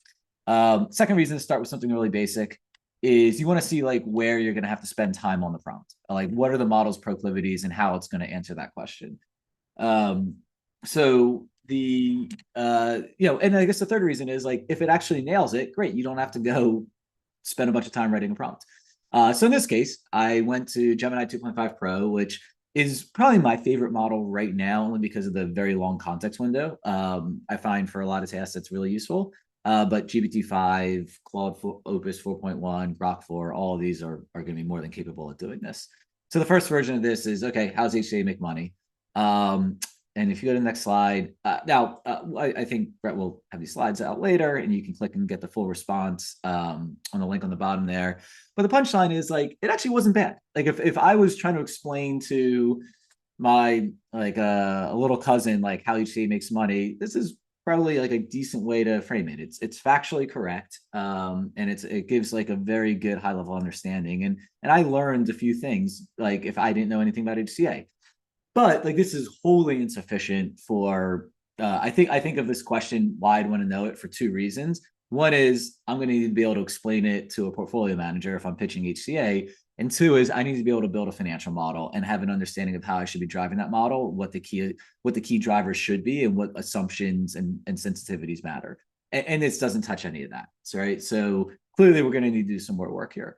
Second reason to start with something really basic is you want to see like where you're going to have to spend time on the prompt. Like, what are the model's proclivities and how it's going to answer that question. So the and I guess the third reason is, like, if it actually nails it, great. You don't have to go spend a bunch of time writing a prompt. So in this case, I went to Gemini 2.5 Pro, which is probably my favorite model right now, only because of the very long context window. I find for a lot of tasks it's really useful. But GPT-5, Claude 4, Opus 4.1, Grok 4, all of these are going to be more than capable of doing this. So the first version of this is, okay, how's HCA make money? And if you go to the next slide, I think Brett will have these slides out later, and you can click and get the full response on the link on the bottom there. But the punchline is, like, it actually wasn't bad. Like, if I was trying to explain to my, like, a little cousin, like, how HCA makes money, this is probably like a decent way to frame it. It's factually correct, and it gives like a very good high level understanding. And I learned a few things, like, if I didn't know anything about HCA. But like, this is wholly insufficient for, I think of this question, why I'd want to know it, for two reasons. One is I'm going to need to be able to explain it to a portfolio manager if I'm pitching HCA. And two is I need to be able to build a financial model and have an understanding of how I should be driving that model, what the key drivers should be, and what assumptions and sensitivities matter. And this doesn't touch any of that. Right. So clearly we're going to need to do some more work here.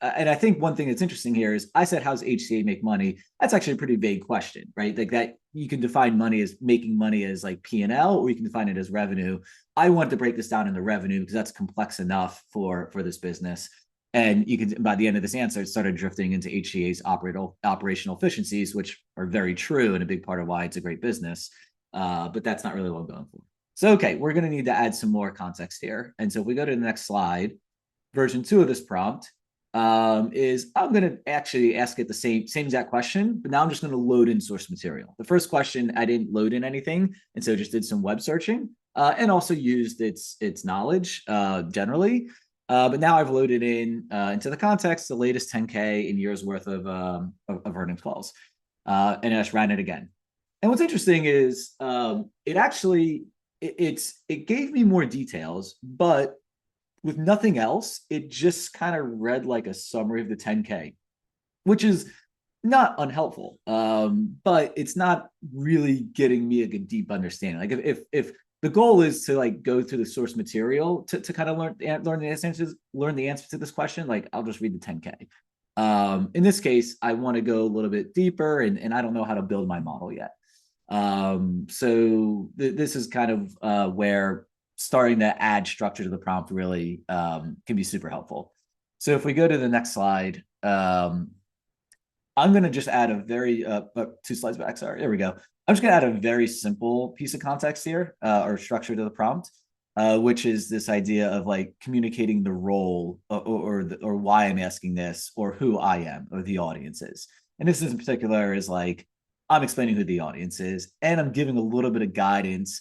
And I think one thing that's interesting here is I said, how's HCA make money? That's actually a pretty vague question, right? Like, that you can define money as making money as like P&L, or you can define it as revenue. I want to break this down into revenue because that's complex enough for this business. And you can, by the end of this answer, it started drifting into HCA's operational efficiencies, which are very true and a big part of why it's a great business. But that's not really what I'm going for. So, okay, we're going to need to add some more context here. And so if we go to the next slide, version 2 of this prompt, is I'm going to actually ask it the same exact question, but now I'm just going to load in source material. The first question, I didn't load in anything, and so just did some web searching, and also used its knowledge generally. But now I've loaded in into the context the latest 10K in years worth of earnings calls, and I just ran it again. And what's interesting is it gave me more details, but with nothing else, it just kind of read like a summary of the 10K, which is not unhelpful, but it's not really getting me a good deep understanding. Like, if the goal is to like go through the source material to kind of learn the answer to this question, like, I'll just read the 10K. In this case, I want to go a little bit deeper, and I don't know how to build my model yet. This is kind of where starting to add structure to the prompt really can be super helpful. So if we go to the next slide, I'm going to just add a very 2 slides back. Sorry, there we go. I'm just going to add a very simple piece of context here, or structure to the prompt, which is this idea of like communicating the role or why I'm asking this, or who I am, or the audience is. And this in particular is like, I'm explaining who the audience is, and I'm giving a little bit of guidance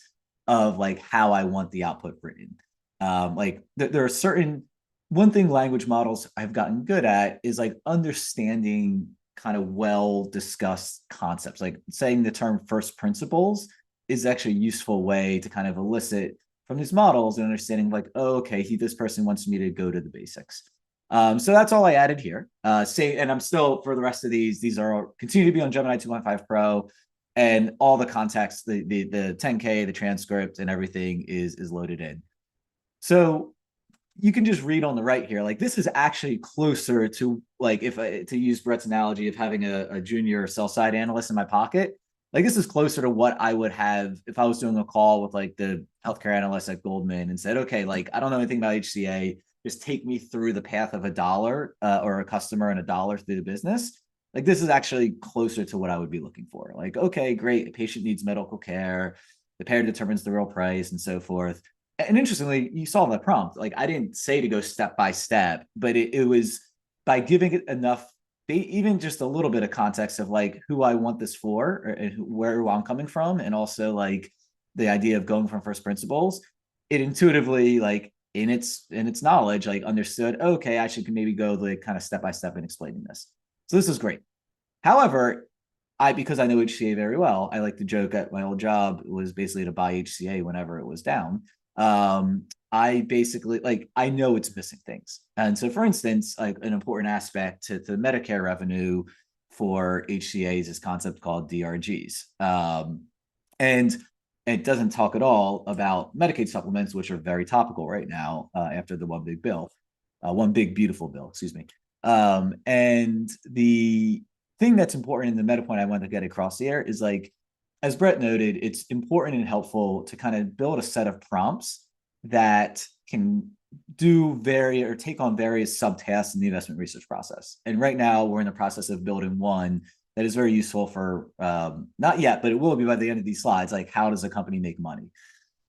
of like how I want the output written. Like, there are certain, one thing language models I've gotten good at is like understanding kind of well discussed concepts. Like, saying the term first principles is actually a useful way to kind of elicit from these models and understanding like, oh, okay, this person wants me to go to the basics. So that's all I added here. And I'm still, for the rest of these are continue to be on Gemini 2.5 Pro. And all the context, the 10K, the transcript, and everything is loaded in. So you can just read on the right here. Like, this is actually closer to, like, to use Brett's analogy of having a junior sell side analyst in my pocket. Like, this is closer to what I would have if I was doing a call with like the healthcare analyst at Goldman and said, okay, like, I don't know anything about HCA. Just take me through the path of $1 or a customer and $1 through the business. Like, this is actually closer to what I would be looking for. Like, okay, great. A patient needs medical care. The payer determines the real price and so forth. And interestingly, you saw in the prompt, like, I didn't say to go step by step, but it was by giving it enough even just a little bit of context of like who I want this for, and where I'm coming from, and also like the idea of going from first principles, it intuitively, like in its knowledge, like understood, okay, I should maybe go like kind of step by step in explaining this. So this is great. However, because I know HCA very well, I like to joke at my old job was basically to buy HCA whenever it was down. I basically like I know it's missing things. And so for instance, like an important aspect to the Medicare revenue for HCA is this concept called DRGs. And it doesn't talk at all about Medicaid supplements, which are very topical right now after the one big bill, one big beautiful bill, excuse me. And the thing that's important in the meta point I want to get across here is like, as Brett noted, it's important and helpful to kind of build a set of prompts that can take on various subtasks in the investment research process. And right now we're in the process of building one that is very useful for, not yet, but it will be by the end of these slides, like how does a company make money?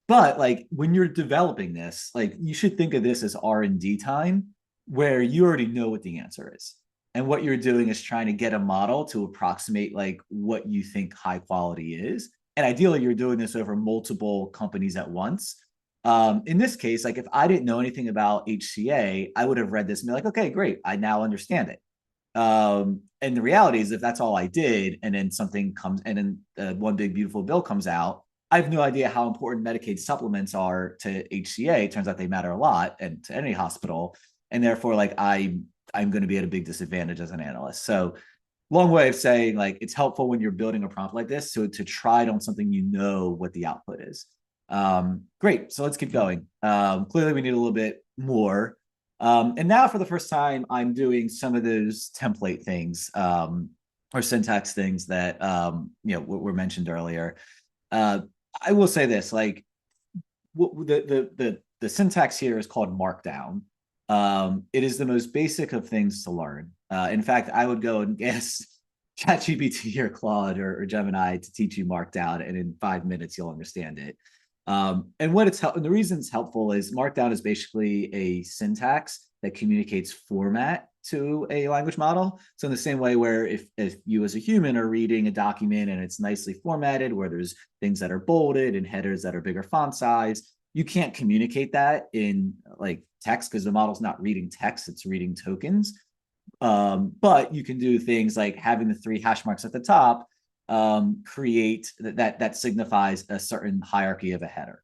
But like when you're developing this, like you should think of this as R&D time where you already know what the answer is. And what you're doing is trying to get a model to approximate like what you think high quality is. And ideally, you're doing this over multiple companies at once. In this case, like if I didn't know anything about HCA, I would have read this and be like, okay, great, I now understand it. And the reality is if that's all I did, and then something comes, and then one big beautiful bill comes out, I have no idea how important Medicaid supplements are to HCA. It turns out they matter a lot, and to any hospital. And therefore, like I'm going to be at a big disadvantage as an analyst. So long way of saying like it's helpful when you're building a prompt like this to try it on something you know what the output is. Great. So let's keep going. Clearly we need a little bit more. And now for the first time, I'm doing some of those template things or syntax things that were mentioned earlier. I will say this, like the syntax here is called Markdown. It is the most basic of things to learn. In fact, I would go and guess ChatGPT or Claude or Gemini to teach you Markdown, and in 5 minutes you'll understand it. And what and the reason it's helpful is Markdown is basically a syntax that communicates format to a language model. So in the same way where if you as a human are reading a document and it's nicely formatted, where there's things that are bolded and headers that are bigger font size, you can't communicate that in like text because the model's not reading text, it's reading tokens. But you can do things like having the 3 hash marks at the top create that signifies a certain hierarchy of a header.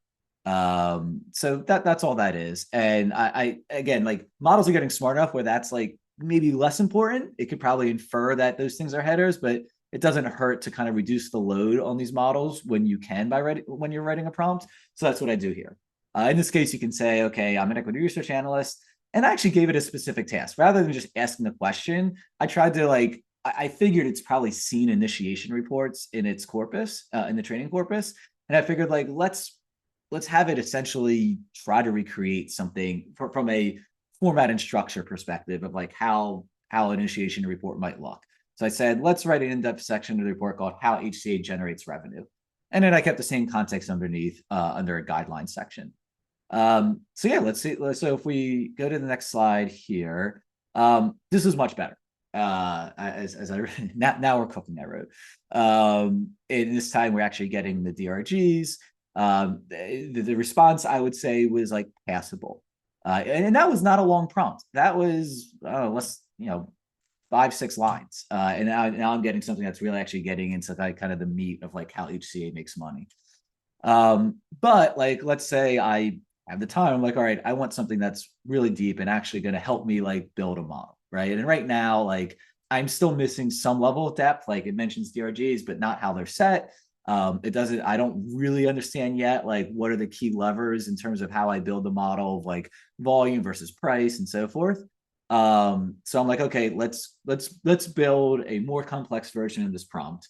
So that's all that is. And I again, like models are getting smart enough where that's like maybe less important. It could probably infer that those things are headers, but it doesn't hurt to kind of reduce the load on these models when you can when you're writing a prompt. So that's what I do here. In this case, you can say, okay, I'm an equity research analyst, and I actually gave it a specific task rather than just asking the question. I tried to like, I figured it's probably seen initiation reports in its corpus, in the training corpus. And I figured like, let's have it essentially try to recreate something from a format and structure perspective of like how initiation report might look. So I said, let's write an in-depth section of the report called how HCA generates revenue. And then I kept the same context underneath under a guideline section. So yeah, let's see. So if we go to the next slide here, this is much better. As I now we're cooking, I wrote. In this time, we're actually getting the DRGs. The response I would say was like passable. And that was not a long prompt. That was less, 5-6 lines. And now I'm getting something that's really actually getting into like kind of the meat of like how HCA makes money. But like, let's say I have the time, I'm like, all right, I want something that's really deep and actually going to help me like build a model, right? And right now, like I'm still missing some level of depth. Like it mentions DRGs, but not how they're set. I don't really understand yet, like what are the key levers in terms of how I build the model of like volume versus price and so forth. So I'm like, okay, let's build a more complex version of this prompt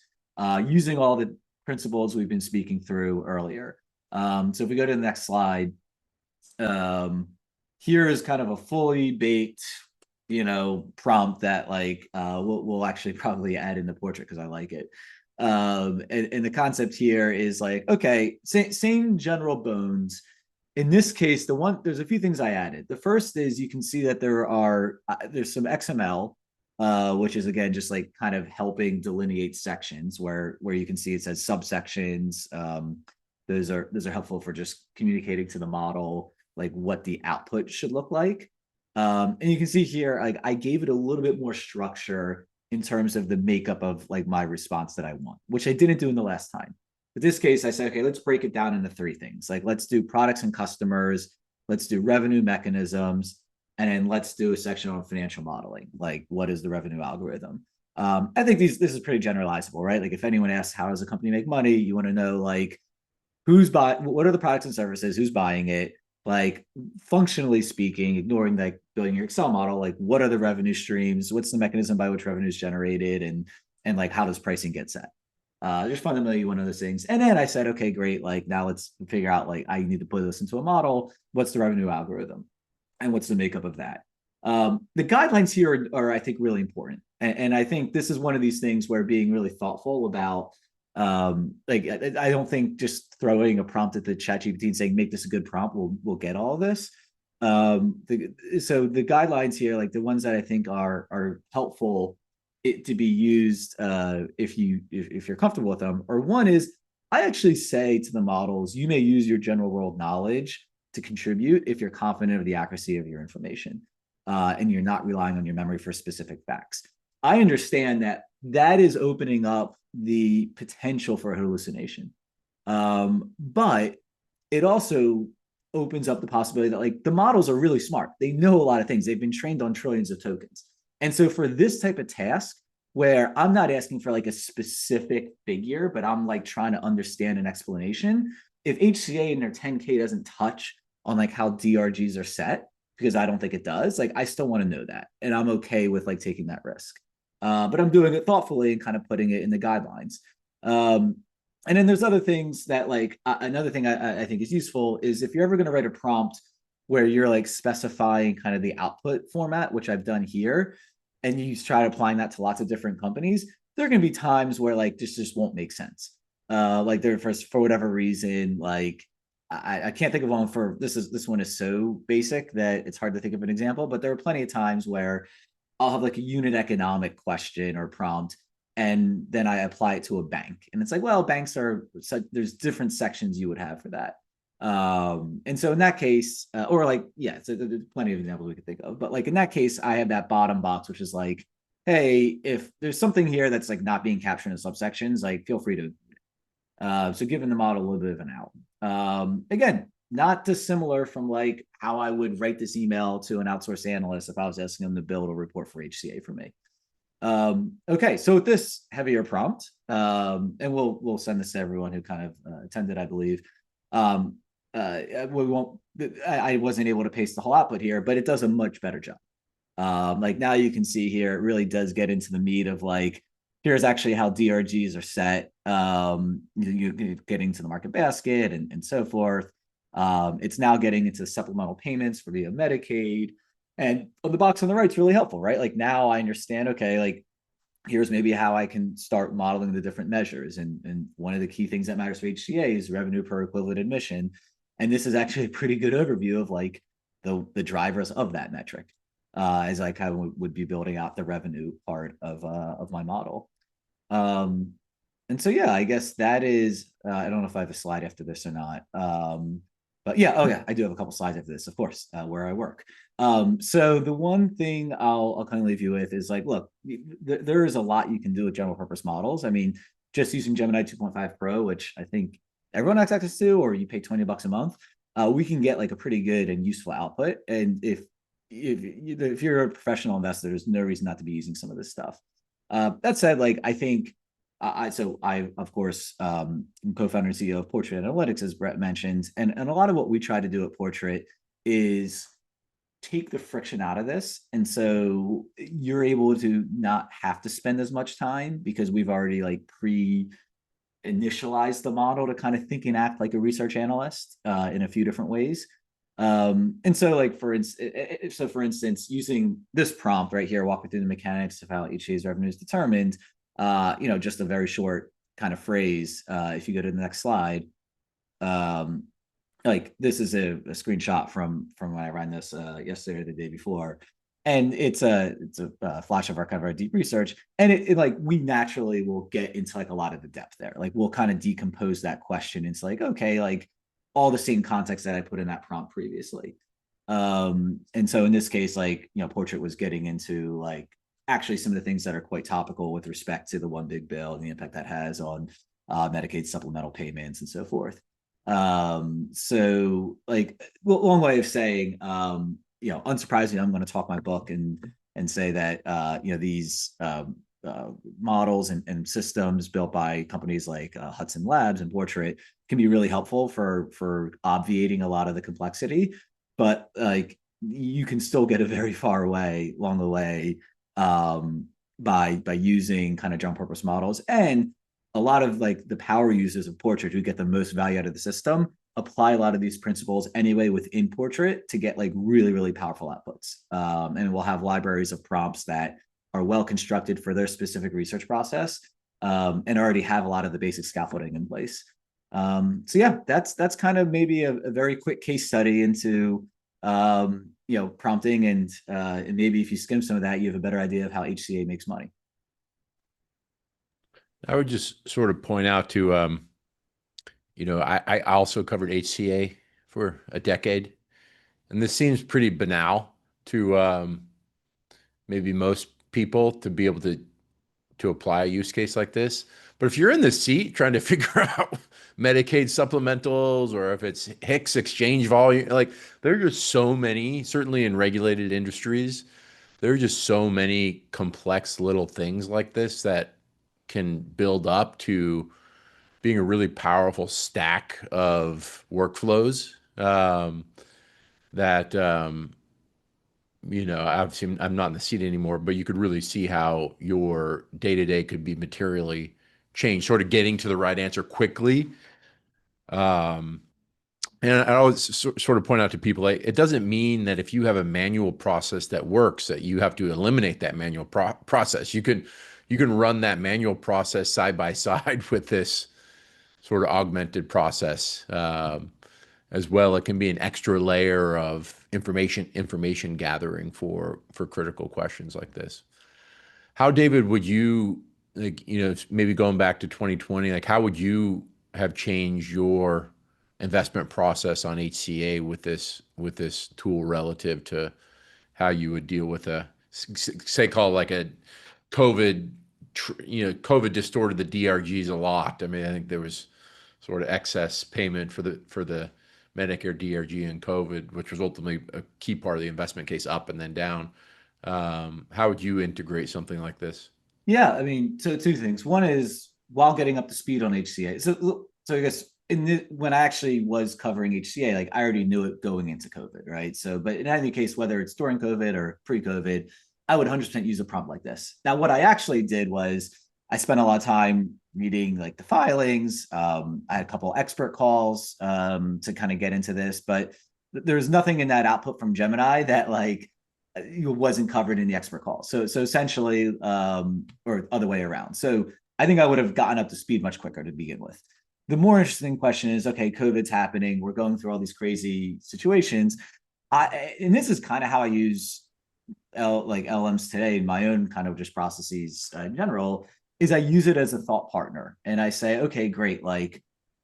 using all the principles we've been speaking through earlier. So if we go to the next slide, here is kind of a fully baked, prompt that like we'll actually probably add in the portrait because I like it. And the concept here is like, okay, same general bones. In this case, there's a few things I added. The first is you can see that there's some XML which is again just like kind of helping delineate sections where you can see it says subsections. Those are helpful for just communicating to the model like what the output should look like. And you can see here, like I gave it a little bit more structure in terms of the makeup of like my response that I want, which I didn't do in the last time. In this case, I said, okay, let's break it down into 3 things. Like let's do products and customers, let's do revenue mechanisms, and then let's do a section on financial modeling. Like what is the revenue algorithm? I think this is pretty generalizable, right? Like if anyone asks how does a company make money, you want to know like who's buying, what are the products and services, who's buying it, like functionally speaking, ignoring like building your Excel model, like what are the revenue streams, what's the mechanism by which revenue is generated, and like how does pricing get set. Just fundamentally one of those things. And then I said, okay, great. Like now let's figure out like I need to put this into a model. What's the revenue algorithm, and what's the makeup of that? The guidelines here are I think really important, and I think this is one of these things where being really thoughtful about like I don't think just throwing a prompt at the ChatGPT and saying make this a good prompt will get all of this. So the guidelines here, like the ones that I think are helpful to be used if you're comfortable with them, or one is I actually say to the models, you may use your general world knowledge to contribute if you're confident of the accuracy of your information and you're not relying on your memory for specific facts. I understand that is opening up the potential for hallucination. But it also opens up the possibility that like the models are really smart. They know a lot of things. They've been trained on trillions of tokens. And so for this type of task where I'm not asking for like a specific figure, but I'm like trying to understand an explanation, if HCA in their 10K doesn't touch on like how DRGs are set, because I don't think it does, like I still want to know that. And I'm okay with like taking that risk. But I'm doing it thoughtfully and kind of putting it in the guidelines. And then there's other things that like another thing I think is useful is if you're ever going to write a prompt where you're like specifying kind of the output format, which I've done here, and you try applying that to lots of different companies, there are going to be times where like this just won't make sense. Like there for whatever reason, like I can't think of one for this one is so basic that it's hard to think of an example, but there are plenty of times where I'll have like a unit economic question or prompt, and then I apply it to a bank. And it's like, well, banks are, there's different sections you would have for that. And so in that case, or like, yeah, so there's plenty of examples we could think of, but like in that case, I have that bottom box, which is like, hey, if there's something here that's like not being captured in subsections, like feel free to, so giving the model a little bit of an out. Again, not dissimilar from like how I would write this email to an outsourced analyst if I was asking them to build a report for HCA for me. Okay, so with this heavier prompt, and we'll send this to everyone who kind of attended, I believe. We won't. I wasn't able to paste the whole output here, but it does a much better job. Like now you can see here, it really does get into the meat of like, here's actually how DRGs are set. You getting to the market basket and so forth. It's now getting into supplemental payments for via Medicaid. And on the box on the right, it's really helpful, right? Like now I understand, okay, like here's maybe how I can start modeling the different measures. And one of the key things that matters for HCA is revenue per equivalent admission. And this is actually a pretty good overview of like the drivers of that metric as I kind of would be building out the revenue part of my model. And so, yeah, I guess that is, I don't know if I have a slide after this or not. But yeah, oh yeah, I do have a couple slides after this, of course, where I work. So the one thing I'll kind of leave you with is like, look, there is a lot you can do with general purpose models. I mean, just using Gemini 2.5 Pro, which I think everyone has access to, or you pay $20 a month, we can get like a pretty good and useful output. And if you're a professional investor, there's no reason not to be using some of this stuff. That said, like I think I of course co-founder and CEO of Portrait Analytics, as Brett mentioned, and a lot of what we try to do at Portrait is take the friction out of this, and so you're able to not have to spend as much time because we've already like initialized the model to kind of think and act like a research analyst in a few different ways. And so like for instance, using this prompt right here, walking through the mechanics of how HCA's revenue is determined, just a very short kind of phrase. If you go to the next slide, like this is a screenshot from when I ran this yesterday or the day before. And it's a flash of our cover of deep research, and it like we naturally will get into like a lot of the depth there. Like we'll kind of decompose that question into like, okay, like all the same context that I put in that prompt previously. And so in this case, like, you know, Portrait was getting into like actually some of the things that are quite topical with respect to the one big bill and the impact that has on Medicaid supplemental payments and so forth. So like long way of saying, you know, unsurprisingly, I'm going to talk my book and say that you know, these models and systems built by companies like Hudson Labs and Portrait can be really helpful for obviating a lot of the complexity, but like you can still get a very far away along the way by using kind of general purpose models. And a lot of like the power users of Portrait who get the most value out of the system apply a lot of these principles anyway within Portrait to get like really, really powerful outputs. And we'll have libraries of prompts that are well constructed for their specific research process, and already have a lot of the basic scaffolding in place. So yeah, that's kind of maybe a very quick case study into you know, prompting, and maybe if you skim some of that, you have a better idea of how HCA makes money. I would just sort of point out to, you know, I also covered HCA for a decade, and this seems pretty banal to maybe most people to be able to apply a use case like this. But if you're in the seat trying to figure out Medicaid supplementals, or if it's Hicks exchange volume, like there are just so many, certainly in regulated industries, there are just so many complex little things like this that can build up to being a really powerful stack of workflows, that you know, obviously I'm not in the seat anymore, but you could really see how your day-to-day could be materially changed, sort of getting to the right answer quickly. And I always sort of point out to people, like, it doesn't mean that if you have a manual process that works, that you have to eliminate that manual process. You can run that manual process side by side with this sort of augmented process as well. It can be an extra layer of information gathering for critical questions like this. How, David, would you, like, you know, maybe going back to 2020, like how would you have changed your investment process on HCA with this tool relative to how you would deal with a, say, call it like a COVID, you know, COVID distorted the DRGs a lot. I mean, I think there was sort of excess payment for the Medicare DRG and COVID, which was ultimately a key part of the investment case, up and then down. How would you integrate something like this? Yeah, I mean, so two things. One is while getting up to speed on HCA. So I guess when I actually was covering HCA, like I already knew it going into COVID, right? So, but in any case, whether it's during COVID or pre-COVID, I would 100% use a prompt like this. Now, what I actually did was I spent a lot of time reading like the filings. I had a couple expert calls to kind of get into this, but there's nothing in that output from Gemini that like wasn't covered in the expert call. So essentially, or other way around. So I think I would have gotten up to speed much quicker to begin with. The more interesting question is, okay, COVID's happening. We're going through all these crazy situations. And this is kind of how I use like LLMs today in my own kind of just processes in general, is I use it as a thought partner. And I say, okay, great. Like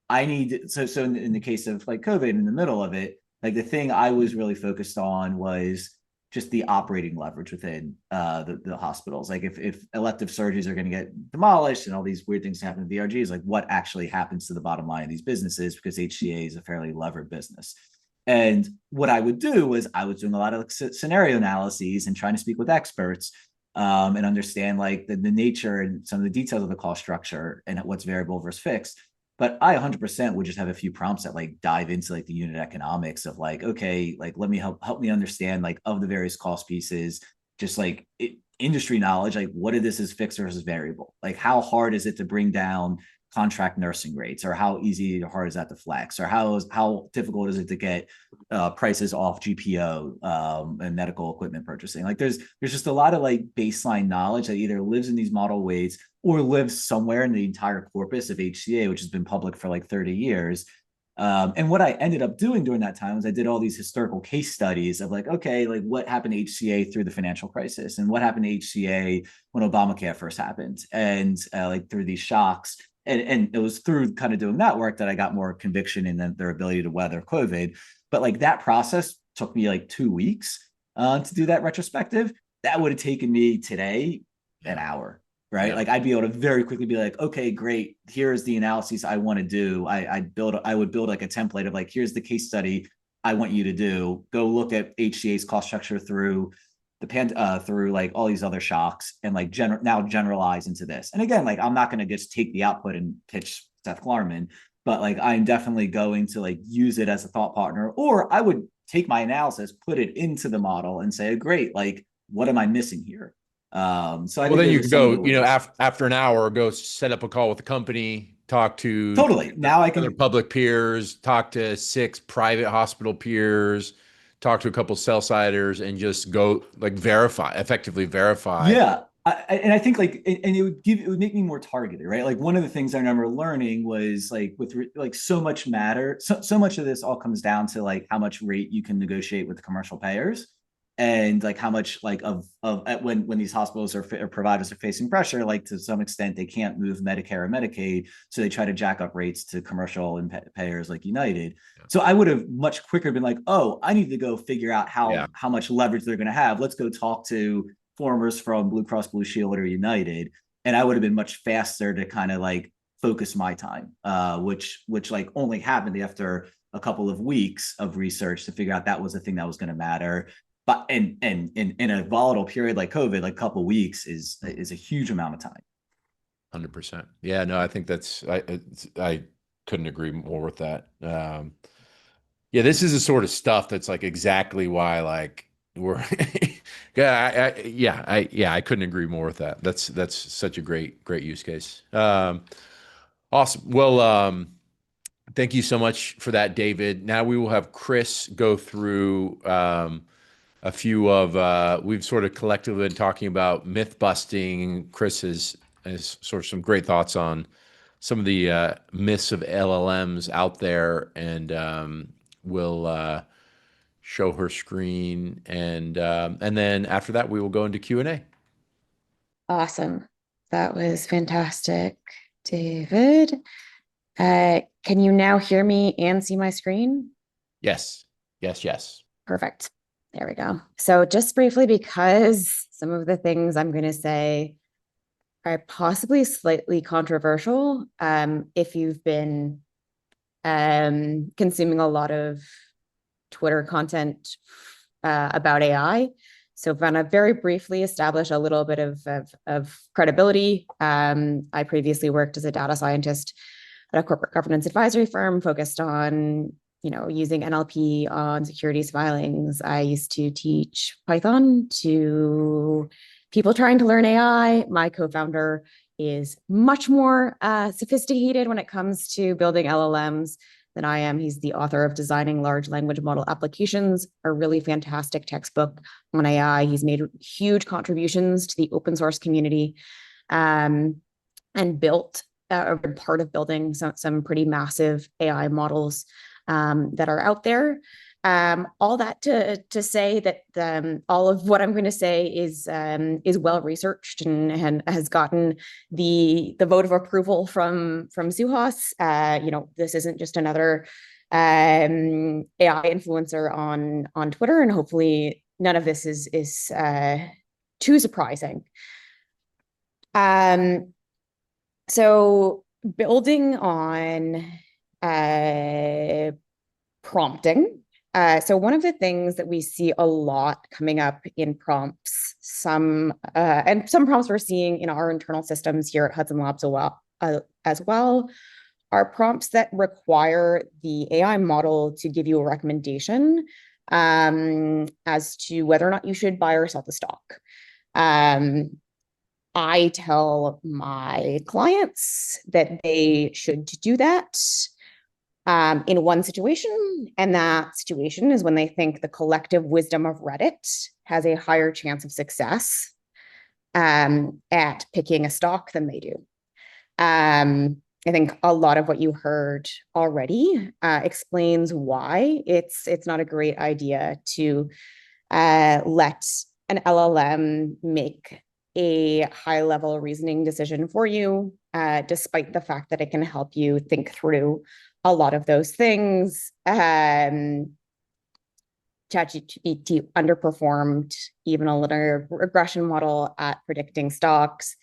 I need, so in the case of like COVID in the middle of it, like the thing I was really focused on was just the operating leverage within the hospitals. Like if elective surgeries are going to get demolished and all these weird things happen to DRGs, like what actually happens to the bottom line of these businesses, because HCA is a fairly levered business. And what I would do was I was doing a lot of scenario analyses and trying to speak with experts and understand like the nature and some of the details of the cost structure and what's variable versus fixed. But I 100% would just have a few prompts that like dive into like the unit economics of like, okay, like let me help me understand like of the various cost pieces, just like industry knowledge, like what of this is fixed versus variable? Like how hard is it to bring down contract nursing rates, or how easy or hard is that to flex, or how difficult is it to get prices off GPO and medical equipment purchasing? Like there's just a lot of like baseline knowledge that either lives in these model weights or lives somewhere in the entire corpus of HCA, which has been public for like 30 years. And what I ended up doing during that time was I did all these historical case studies of like, okay, like what happened to HCA through the financial crisis, and what happened to HCA when Obamacare first happened, and like through these shocks. And it was through kind of doing that work that I got more conviction in their ability to weather COVID. But like that process took me like 2 weeks to do that retrospective. That would have taken me today an hour, right? Yeah. Like I'd be able to very quickly be like, okay, great. Here's the analyses I want to do. I would build like a template of like, here's the case study I want you to do. Go look at HCA's cost structure through through like all these other shocks, and like now generalize into this. And again, like I'm not going to just take the output and pitch Seth Klarman, but like I'm definitely going to like use it as a thought partner, or I would take my analysis, put it into the model and say, great, like what am I missing here? So I Well, think then those you are could some of the go, ways. after an hour, go set up a call with the company, talk to Totally. Now I other can public peers, talk to 6 private hospital peers, talk to a couple sell-siders, and just go like effectively verify. Yeah, and I think like, and it would make me more targeted, right? Like one of the things I remember learning was like like so much matter, so much of this all comes down to like how much rate you can negotiate with the commercial payers, and like how much like of when these hospitals or providers are facing pressure, like to some extent they can't move Medicare or Medicaid, so they try to jack up rates to commercial and payers like United. So I would have much quicker been like, oh, I need to go figure out Yeah, how much leverage they're going to have. Let's go talk to formers from Blue Cross Blue Shield or United, and I would have been much faster to kind of like focus my time, which like only happened after a couple of weeks of research to figure out that was the thing that was going to matter. But and in a volatile period like COVID, like a couple of weeks is a huge amount of time. 100%. Yeah, no, I think I couldn't agree more with that. Yeah, this is the sort of stuff that's like exactly why like we're I couldn't agree more with that. That's such a great use case. Awesome. Well, thank you so much for that, David. Now we will have Chris go through a few of we've sort of collectively been talking about myth busting. Chris has sort of some great thoughts on some of the myths of LLMs out there, and we'll show her screen, and then after that we will go into Q&A. Awesome. That was fantastic, David. Can you now hear me and see my screen? Yes, yes. Perfect. There we go. So just briefly, because some of the things I'm going to say are possibly slightly controversial, if you've been consuming a lot of Twitter content about AI. So I'm going to very briefly establish a little bit of credibility. I previously worked as a data scientist at a corporate governance advisory firm focused on using NLP on securities filings. I used to teach Python to people trying to learn AI. My co-founder is much more sophisticated when it comes to building LLMs than I am. He's the author of Designing Large Language Model Applications, a really fantastic textbook on AI. He's made huge contributions to the open source community and built or been part of building some pretty massive AI models that are out there. All that to say that all of what I'm going to say is well researched and has gotten the vote of approval from Suhas. This isn't just another AI influencer on Twitter, and hopefully none of this is too surprising. So building on prompting. So one of the things that we see a lot coming up in prompts, and some prompts we're seeing in our internal systems here at Hudson Labs as well, are prompts that require the AI model to give you a recommendation as to whether or not you should buy or sell the stock. I tell my clients that they should do that in one situation, and that situation is when they think the collective wisdom of Reddit has a higher chance of success at picking a stock than they do. I think a lot of what you heard already explains why it's not a great idea to let an LLM make a high-level reasoning decision for you, despite the fact that it can help you think through a lot of those things. ChatGPT underperformed even a linear regression model at predicting stocks.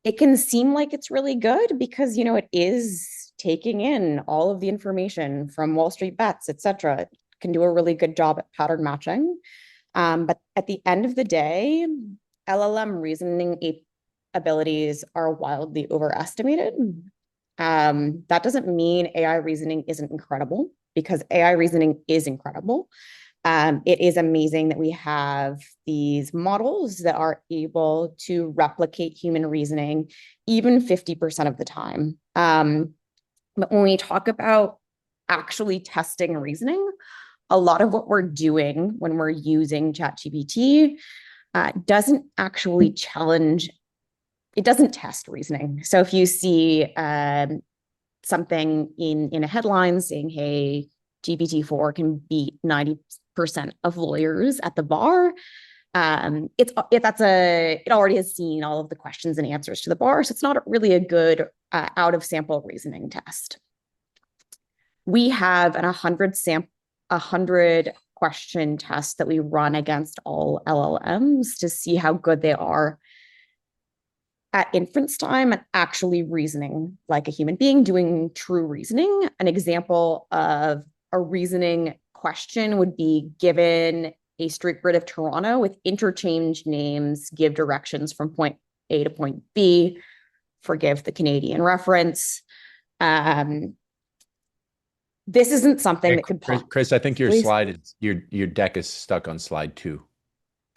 It can seem like it's really good because, it is taking in all of the information from Wall Street bets, et cetera. It can do a really good job at pattern matching. But at the end of the day, LLM reasoning abilities are wildly overestimated. That doesn't mean AI reasoning isn't incredible, because AI reasoning is incredible. It is amazing that we have these models that are able to replicate human reasoning even 50% of the time. But when we talk about actually testing reasoning, a lot of what we're doing when we're using ChatGPT doesn't actually challenge, it doesn't test reasoning. So if you see something in a headline saying, hey, GPT-4 can beat 90% of lawyers at the bar, it already has seen all of the questions and answers to the bar, so it's not really a good out of sample reasoning test. We have an 100 question test that we run against all LLMs to see how good they are at inference time and actually reasoning like a human being, doing true reasoning. An example of a reasoning question would be, given a street grid of Toronto with interchange names, give directions from point A to point B, forgive the Canadian reference. This isn't something that could pop. Chris, I think your deck is stuck on slide 2.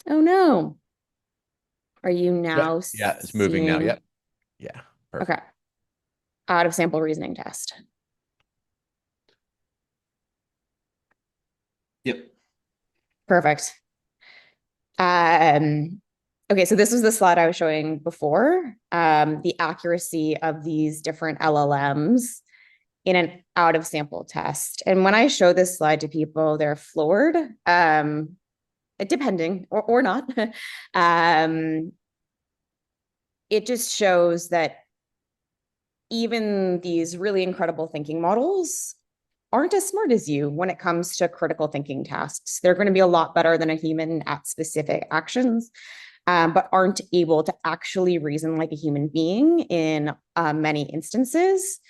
Oh no. Are you now? Yeah, it's moving now. Yep. Yeah. Perfect. Okay. Out of sample reasoning test. Yep. Perfect. Okay, so this was the slide I was showing before. The accuracy of these different LLMs in an out of sample test. And when I show this slide to people, they're floored, depending or not. It just shows that even these really incredible thinking models aren't as smart as you when it comes to critical thinking tasks. They're going to be a lot better than a human at specific actions, but aren't able to actually reason like a human being in many instances.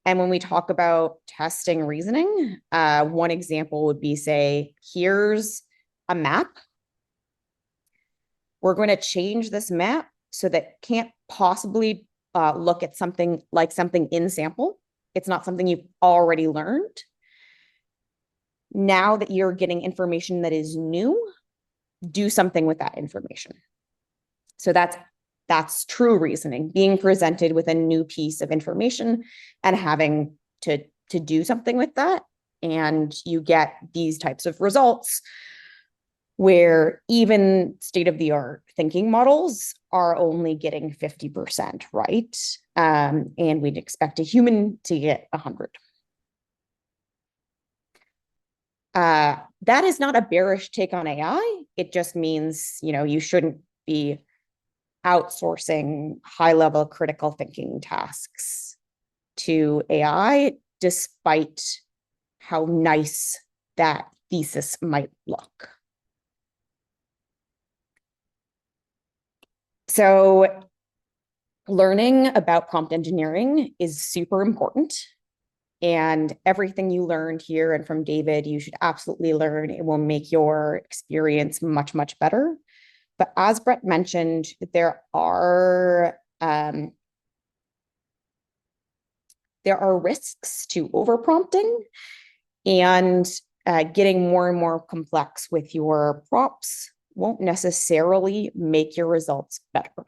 And when we talk about testing reasoning, one example would be, say, here's a map. We're going to change this map so that can't possibly look at something like something in sample. It's not something you've already learned. Now that you're getting information that is new, do something with that information. So that's true reasoning, being presented with a new piece of information and having to do something with that. And you get these types of results where even state-of-the-art thinking models are only getting 50% right. And we'd expect a human to get 100. That is not a bearish take on AI. It just means, you shouldn't be outsourcing high-level critical thinking tasks to AI, despite how nice that thesis might look. So learning about prompt engineering is super important. And everything you learned here and from David, you should absolutely learn. It will make your experience much, much better. But as Brett mentioned, there are risks to overprompting and getting more and more complex with your prompts won't necessarily make your results better.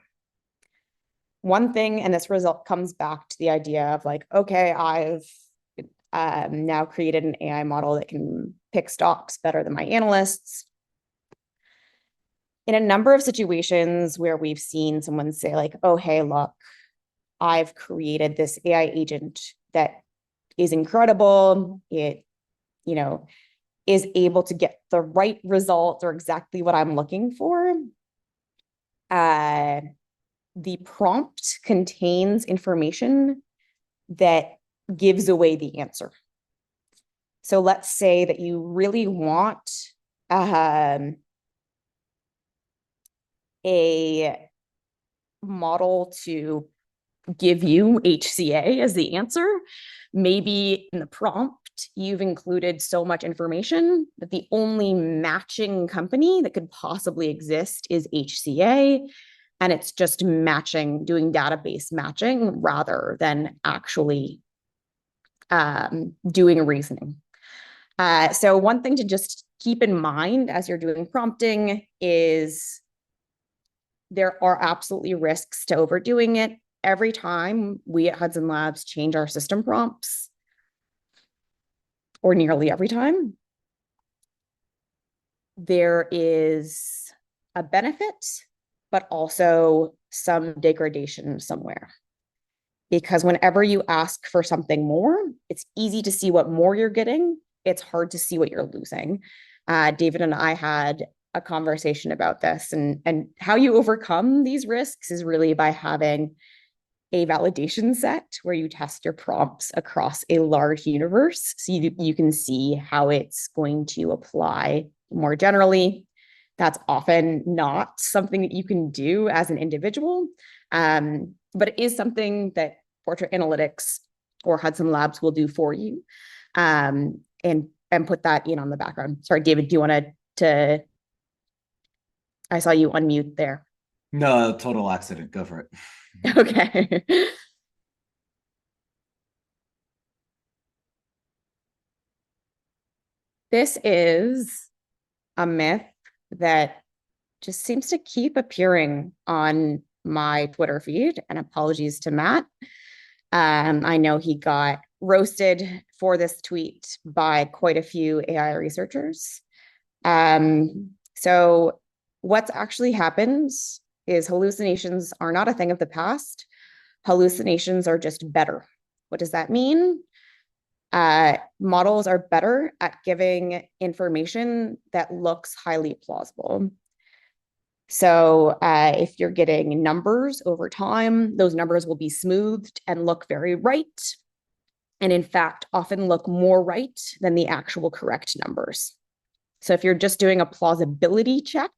One thing, and this result comes back to the idea of like, okay, I've now created an AI model that can pick stocks better than my analysts. In a number of situations where we've seen someone say like, oh, hey, look, I've created this AI agent that is incredible. It, is able to get the right results or exactly what I'm looking for. The prompt contains information that gives away the answer. So let's say that you really want a model to give you HCA as the answer. Maybe in the prompt, you've included so much information that the only matching company that could possibly exist is HCA. And it's just matching, doing database matching rather than actually doing reasoning. So one thing to just keep in mind as you're doing prompting is there are absolutely risks to overdoing it. Every time we at Hudson Labs change our system prompts, or nearly every time, there is a benefit, but also some degradation somewhere. Because whenever you ask for something more, it's easy to see what more you're getting. It's hard to see what you're losing. David and I had a conversation about this, and how you overcome these risks is really by having a validation set where you test your prompts across a large universe, so you can see how it's going to apply more generally. That's often not something that you can do as an individual, but it is something that Portrait Analytics or Hudson Labs will do for you, and put that in on the background. Sorry, David, do you want to I saw you unmute there. No, total accident. Go for it. Okay. This is a myth that just seems to keep appearing on my Twitter feed, and apologies to Matt. I know he got roasted for this tweet by quite a few AI researchers. So what's actually happened is hallucinations are not a thing of the past. Hallucinations are just better. What does that mean? Models are better at giving information that looks highly plausible. So if you're getting numbers over time, those numbers will be smoothed and look very right. And in fact, often look more right than the actual correct numbers. So if you're just doing a plausibility check,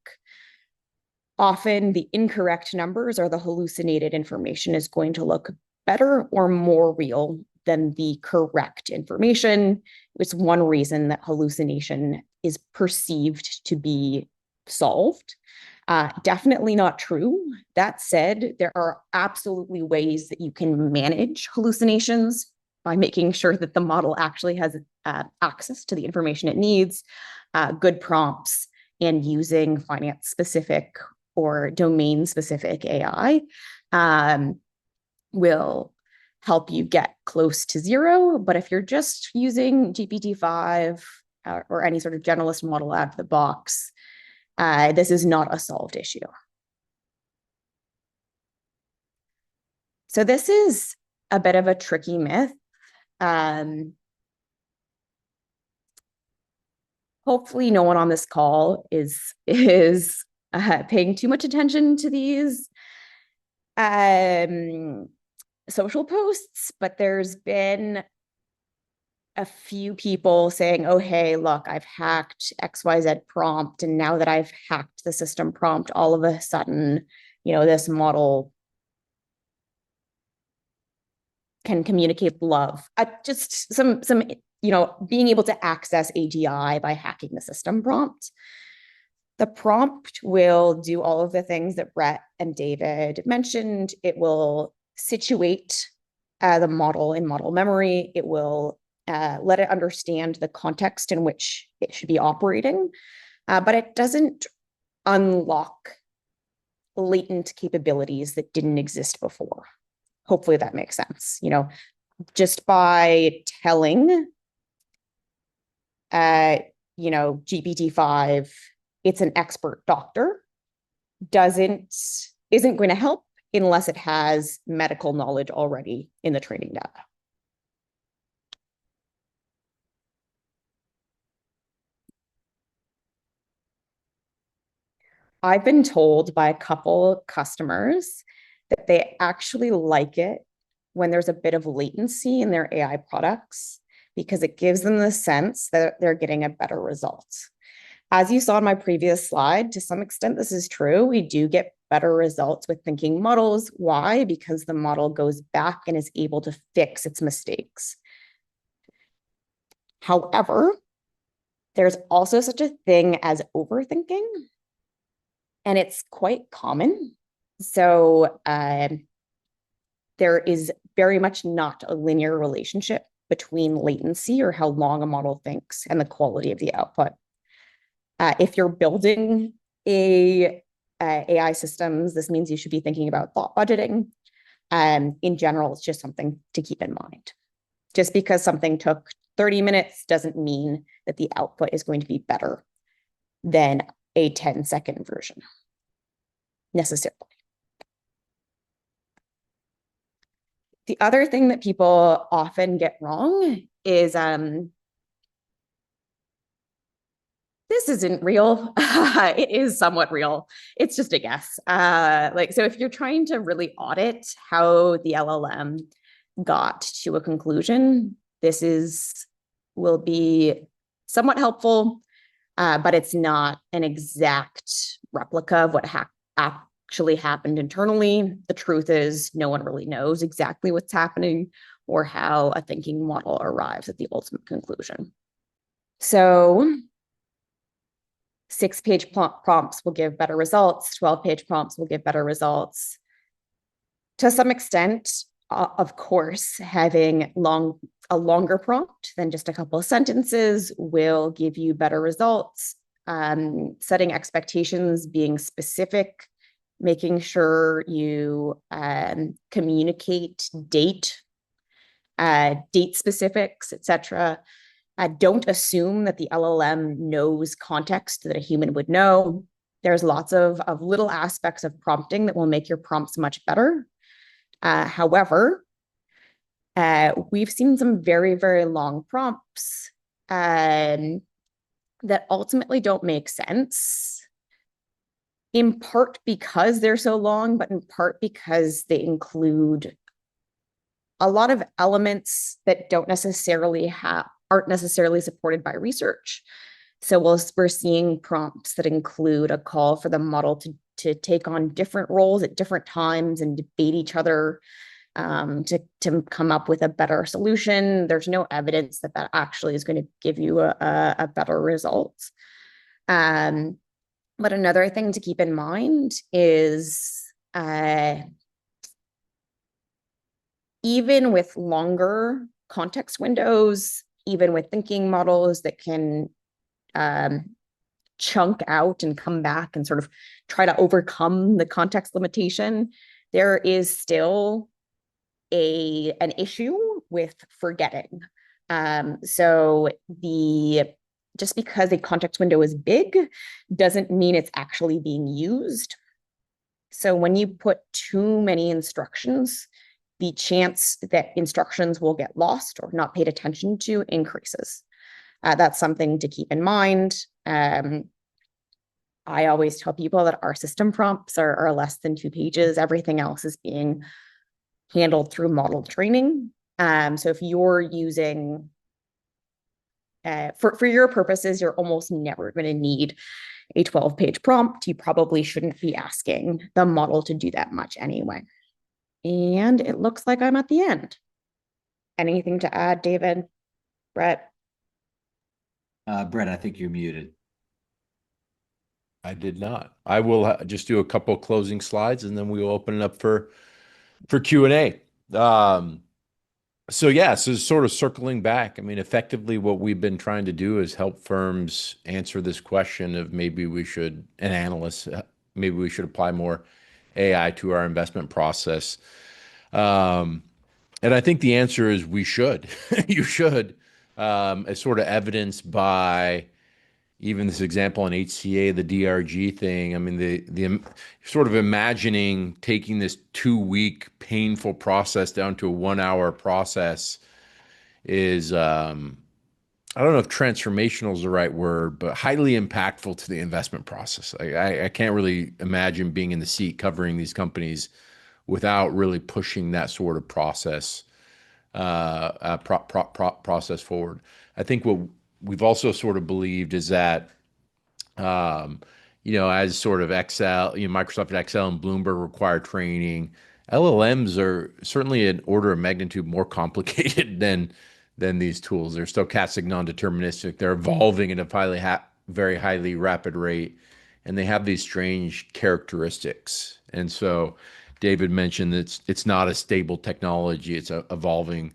often the incorrect numbers or the hallucinated information is going to look better or more real than the correct information. It's one reason that hallucination is perceived to be solved. Definitely not true. That said, there are absolutely ways that you can manage hallucinations by making sure that the model actually has access to the information it needs, good prompts, and using finance-specific or domain-specific AI will help you get close to zero. But if you're just using GPT-5 or any sort of generalist model out of the box, this is not a solved issue. So this is a bit of a tricky myth. Hopefully no one on this call is paying too much attention to these social posts, but there's been a few people saying, oh, hey, look, I've hacked XYZ prompt. And now that I've hacked the system prompt, all of a sudden, this model can communicate love. Just some being able to access AGI by hacking the system prompt. The prompt will do all of the things that Brett and David mentioned. It will situate the model in model memory. It will let it understand the context in which it should be operating, but it doesn't unlock latent capabilities that didn't exist before. Hopefully that makes sense. Just by telling, GPT-5, it's an expert doctor, isn't going to help. unless it has medical knowledge already in the training data. I've been told by a couple customers that they actually like it when there's a bit of latency in their AI products because it gives them the sense that they're getting a better result. As you saw in my previous slide, to some extent, this is true. We do get better results with thinking models. Why? Because the model goes back and is able to fix its mistakes. However, there's also such a thing as overthinking, and it's quite common. So there is very much not a linear relationship between latency or how long a model thinks and the quality of the output. If you're building AI systems, this means you should be thinking about thought budgeting. In general, it's just something to keep in mind. Just because something took 30 minutes doesn't mean that the output is going to be better than a 10-second version, necessarily. The other thing that people often get wrong is this isn't real. It is somewhat real. It's just a guess. So if you're trying to really audit how the LLM got to a conclusion, will be somewhat helpful, but it's not an exact replica of what actually happened internally. The truth is, no one really knows exactly what's happening or how a thinking model arrives at the ultimate conclusion. So 6-page prompts will give better results, 12-page prompts will give better results. To some extent, of course, having a longer prompt than just a couple of sentences will give you better results. Setting expectations, being specific, making sure you communicate date specifics, etc. Don't assume that the LLM knows context that a human would know. There's lots of little aspects of prompting that will make your prompts much better. However, we've seen some very, very long prompts that ultimately don't make sense, in part because they're so long, but in part because they include a lot of elements that aren't necessarily supported by research. So we're seeing prompts that include a call for the model to take on different roles at different times and debate each other to come up with a better solution. There's no evidence that actually is going to give you a better result. But another thing to keep in mind is even with longer context windows, even with thinking models that can chunk out and come back and sort of try to overcome the context limitation, there is still an issue with forgetting. So just because a context window is big doesn't mean it's actually being used. So when you put too many instructions, the chance that instructions will get lost or not paid attention to increases. That's something to keep in mind. I always tell people that our system prompts are less than 2 pages. Everything else is being handled through model training. So if you're using, for your purposes, you're almost never going to need a 12-page prompt. You probably shouldn't be asking the model to do that much anyway. And it looks like I'm at the end. Anything to add, David? Brett? Brett, I think you're muted. I did not. I will just do a couple closing slides and then we will open it up for Q&A. So sort of circling back, I mean, effectively what we've been trying to do is help firms answer this question of maybe we should apply more AI to our investment process. And I think the answer is we should. You should, as sort of evidenced by even this example in HCA, the DRG thing. I mean, the sort of imagining taking this 2-week painful process down to a 1-hour process is, I don't know if transformational is the right word, but highly impactful to the investment process. I can't really imagine being in the seat covering these companies without really pushing that sort of process process forward. I think what we've also sort of believed is that, as sort of Excel, Microsoft Excel and Bloomberg require training, LLMs are certainly an order of magnitude more complicated than these tools. They're stochastic, non-deterministic. They're evolving at a very highly rapid rate, and they have these strange characteristics. And so David mentioned that it's not a stable technology, it's a evolving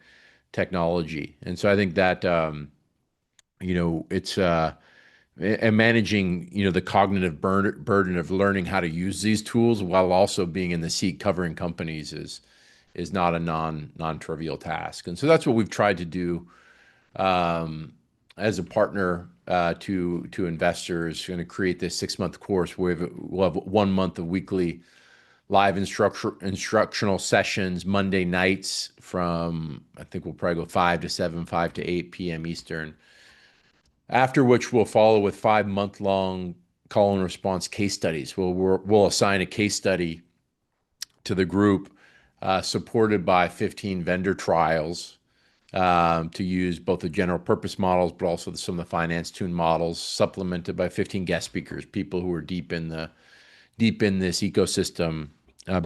technology. And so I think that, it's and managing, the cognitive burden of learning how to use these tools while also being in the seat covering companies is not a non-trivial task. And so that's what we've tried to do as a partner to investors. Going to create this 6-month course where we'll have 1 month of weekly live instructional sessions Monday nights from, I think we'll probably go 5 to 7, 5 to 8 p.m. Eastern. After which we'll follow with 5-month-long call and response case studies. We'll assign a case study to the group, supported by 15 vendor trials, to use both the general purpose models, but also some of the finance tuned models, supplemented by 15 guest speakers, people who are deep in this ecosystem,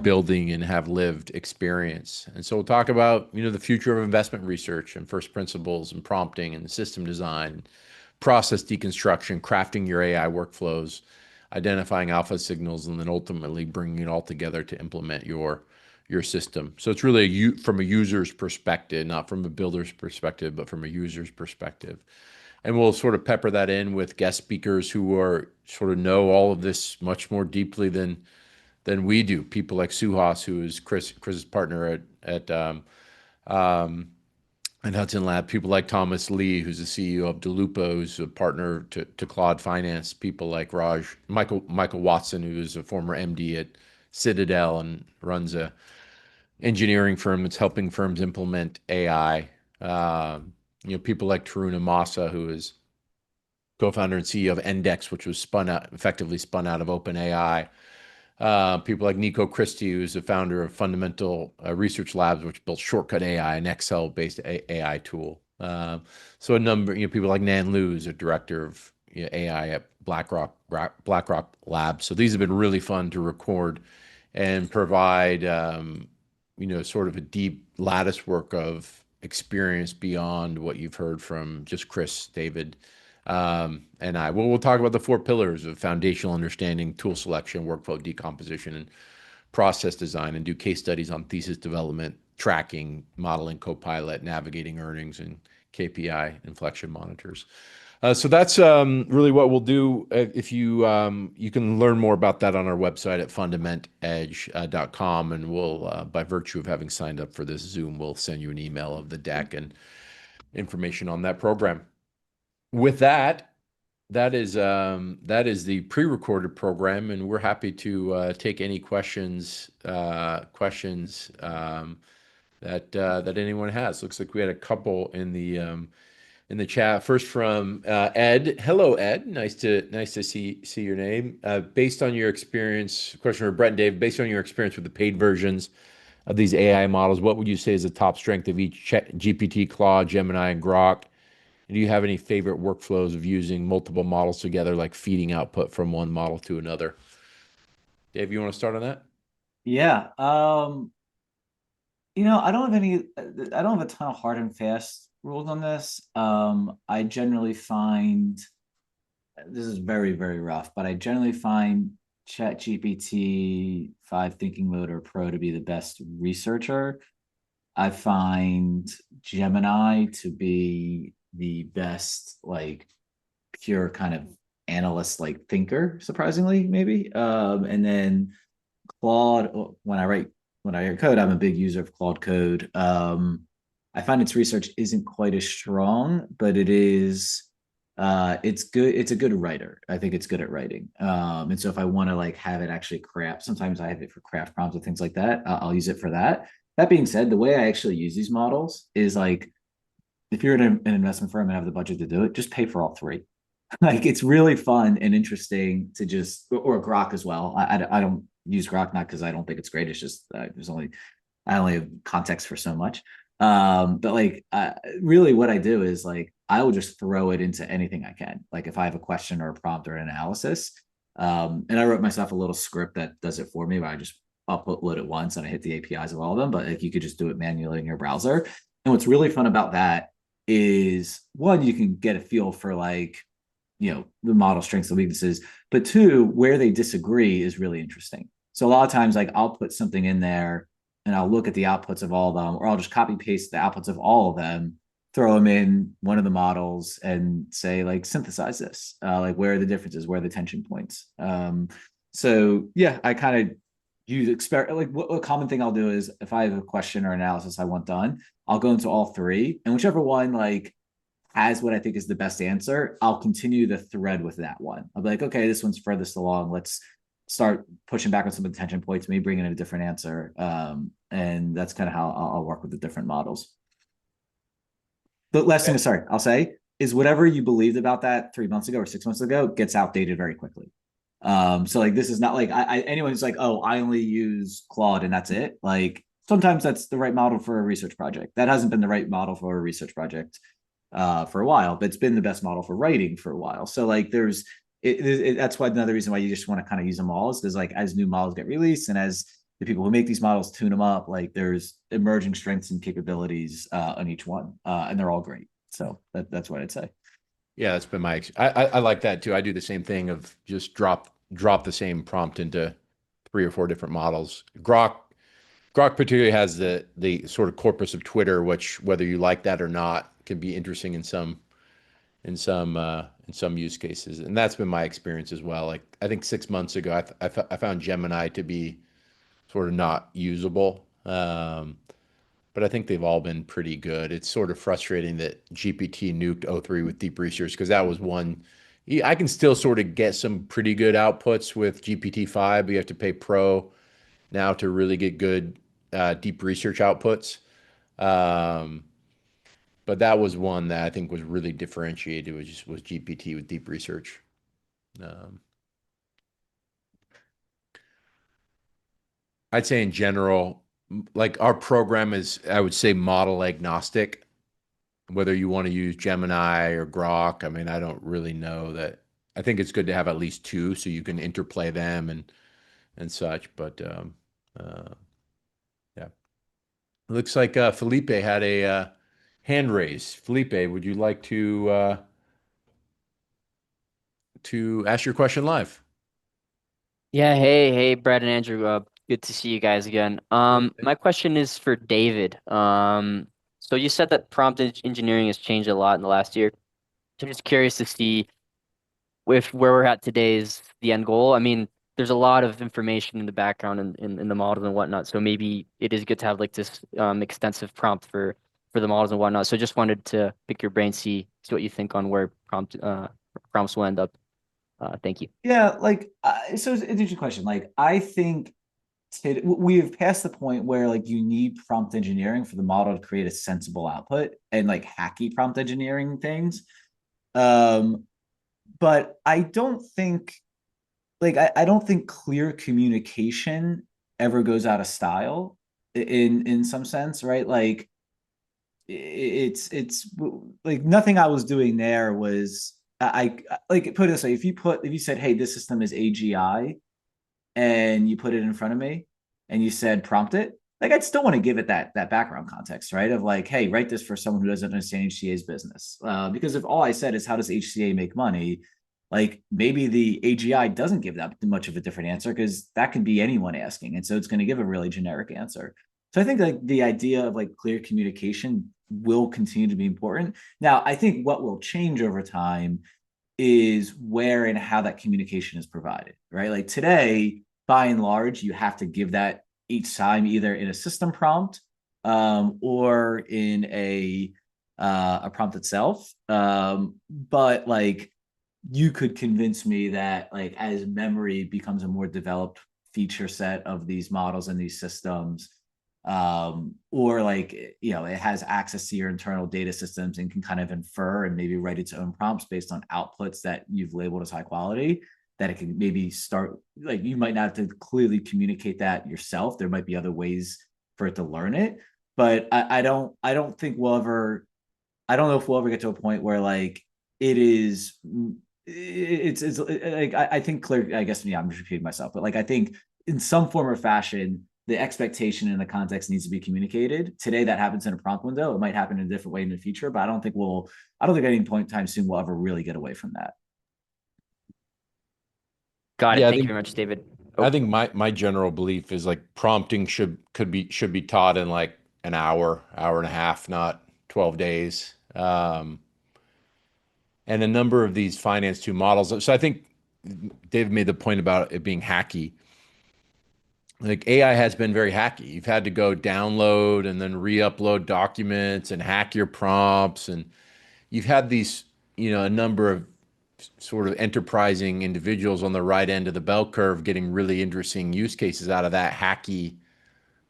building and have lived experience. And so we'll talk about, the future of investment research and first principles and prompting and system design, process deconstruction, crafting your AI workflows, identifying alpha signals, and then ultimately bringing it all together to implement your system. So it's really from a user's perspective, not from a builder's perspective, but from a user's perspective. And we'll sort of pepper that in with guest speakers who are sort of know all of this much more deeply than we do. People like Suhas, who is Chris's partner at Hudson Lab. People like Thomas Lee, who's the CEO of DeLupo, who's a partner to Claude Finance. People like Michael Watson, who is a former MD at Citadel and runs a engineering firm that's helping firms implement AI. People like Tarun Amasa, who is co-founder and CEO of Endex, which was effectively spun out of OpenAI. People like Nico Christie, who's the founder of Fundamental Research Labs, which built Shortcut AI, an Excel-based AI tool. So a number, people like Nan Liu, who's a director of AI at BlackRock Labs. So these have been really fun to record and provide, sort of a deep lattice work of experience beyond what you've heard from just Chris, David, and I. We'll talk about the 4 pillars of foundational understanding, tool selection, workflow decomposition, and process design, and do case studies on thesis development, tracking, modeling, Copilot, navigating earnings, and KPI inflection monitors. So that's really what we'll do. If you can learn more about that on our website at fundamentedge.com, and we'll, by virtue of having signed up for this Zoom, we'll send you an email of the deck and information on that program. With that is the pre-recorded program, and we're happy to take any questions that anyone has. Looks like we had a couple in the chat. First from Ed. Hello, Ed. Nice to see your name. Based on your experience, question for Brett and Dave. Based on your experience with the paid versions of these AI models, what would you say is the top strength of each GPT, Claude, Gemini, and Grok? Do you have any favorite workflows of using multiple models together, like feeding output from one model to another? Dave, you want to start on that? Yeah. I don't have a ton of hard and fast rules on this. I generally find, this is very, very rough, but I generally find ChatGPT 5 Thinking Mode or Pro to be the best researcher. I find Gemini to be the best, like, pure kind of analyst, like, thinker, surprisingly, maybe. And then Claude, when I write code, I'm a big user of Claude Code. I find its research isn't quite as strong, but it is it's good. It's a good writer. I think it's good at writing. And so if I want to like have it actually craft, sometimes I have it for craft prompts and things like that. I'll use it for that. That being said, the way I actually use these models is like, if you're in an investment firm and have the budget to do it, just pay for all three. Like it's really fun and interesting to just, or Grok as well. I don't use Grok, not because I don't think it's great. It's just I only have context for so much. But like really what I do is like I will just throw it into anything I can. Like if I have a question or a prompt or an analysis, and I wrote myself a little script that does it for me where I just upload it once and I hit the APIs of all of them, but like you could just do it manually in your browser. And what's really fun about that is one, you can get a feel for like, you know, the model strengths and weaknesses, but two, where they disagree is really interesting. So a lot of times, like I'll put something in there and I'll look at the outputs of all of them, or I'll just copy paste the outputs of all of them, throw them in one of the models and say like, synthesize this, like where are the differences, where are the tension points. So yeah, I kind of use experiment. Like what a common thing I'll do is if I have a question or analysis I want done, I'll go into all three and whichever one like has what I think is the best answer, I'll continue the thread with that one. I'll be like, okay, this one's furthest along. Let's start pushing back on some attention points, maybe bring in a different answer. And that's kind of how I'll work with the different models. The last thing, sorry, I'll say is whatever you believed about that 3 months ago or 6 months ago gets outdated very quickly. So like this is not like anyone who's like, oh, I only use Claude and that's it. Like sometimes that's the right model for a research project. That hasn't been the right model for a research project for a while, but it's been the best model for writing for a while. So like there's that's why another reason why you just want to kind of use them all is because like as new models get released and as the people who make these models tune them up, like there's emerging strengths and capabilities on each one, and they're all great. So that's what I'd say. Yeah, that's been I like that too. I do the same thing of just drop the same prompt into 3 or 4 different models. Grok particularly has the sort of corpus of Twitter, which whether you like that or not can be interesting in some use cases, and that's been my experience as well. Like I think 6 months ago, I found Gemini to be sort of not usable, but I think they've all been pretty good. It's sort of frustrating that GPT nuked O3 with deep research because that was one. I can still sort of get some pretty good outputs with GPT-5, but you have to pay Pro now to really get good deep research outputs. But that was one that I think was really differentiated, was GPT with deep research. I'd say in general, like our program is, I would say, model agnostic. Whether you want to use Gemini or Grok, I mean, I don't really know that. I think it's good to have at least two so you can interplay them and such. But yeah, it looks like Felipe had a hand raise. Felipe, would you like to ask your question live? Yeah, hey, Brad and Andrew. Good to see you guys again. My question is for David. So you said that engineering has changed a lot in the last year. So I'm just curious to see if where we're at today is the end goal. I mean, there's a lot of information in the background in the models and whatnot. So maybe it is good to have like this extensive prompt for the models and whatnot. So just wanted to pick your brain, see what you think on where prompts will end up. Thank you. Yeah, like so it's an interesting question. Like I think we have passed the point where like you need prompt engineering for the model to create a sensible output and like hacky prompt engineering things. But I don't think like I don't think clear communication ever goes out of style in some sense, right? Like it's like nothing I was doing there was I like put it this way, if you said, hey, this system is AGI and you put it in front of me and you said prompt it, like I'd still want to give it that background context, right? Of like, hey, write this for someone who doesn't understand HCA's business. Because if all I said is how does HCA make money, like maybe the AGI doesn't give that much of a different answer because that could be anyone asking, and so it's going to give a really generic answer. So I think like the idea of like clear communication will continue to be important. Now, I think what will change over time is where and how that communication is provided, right? Like today, by and large, you have to give that each time either in a system prompt or in a a prompt itself. But like you could convince me that like as memory becomes a more developed feature set of these models and these systems, or like it has access to your internal data systems and can kind of infer and maybe write its own prompts based on outputs that you've labeled as high quality, that it can maybe start, like you might not have to clearly communicate that yourself. There might be other ways for it to learn it, but I don't think we'll ever, I don't know if we'll ever get to a point where like it is, it's like I think clear, I guess, yeah, I'm just repeating myself, but like I think in some form or fashion the expectation and the context needs to be communicated. Today that happens in a prompt window. It might happen in a different way in the future, but I don't think at any point in time soon we'll ever really get away from that. Got it. Yeah, Thank you very much, David. I think my general belief is like prompting should be taught in like an hour and a half, not 12 days. And a number of these finance 2 models. So I think David made the point about it being hacky. Like AI has been very hacky. You've had to go download and then re-upload documents and hack your prompts. And you've had these, a number of sort of enterprising individuals on the right end of the bell curve getting really interesting use cases out of that hacky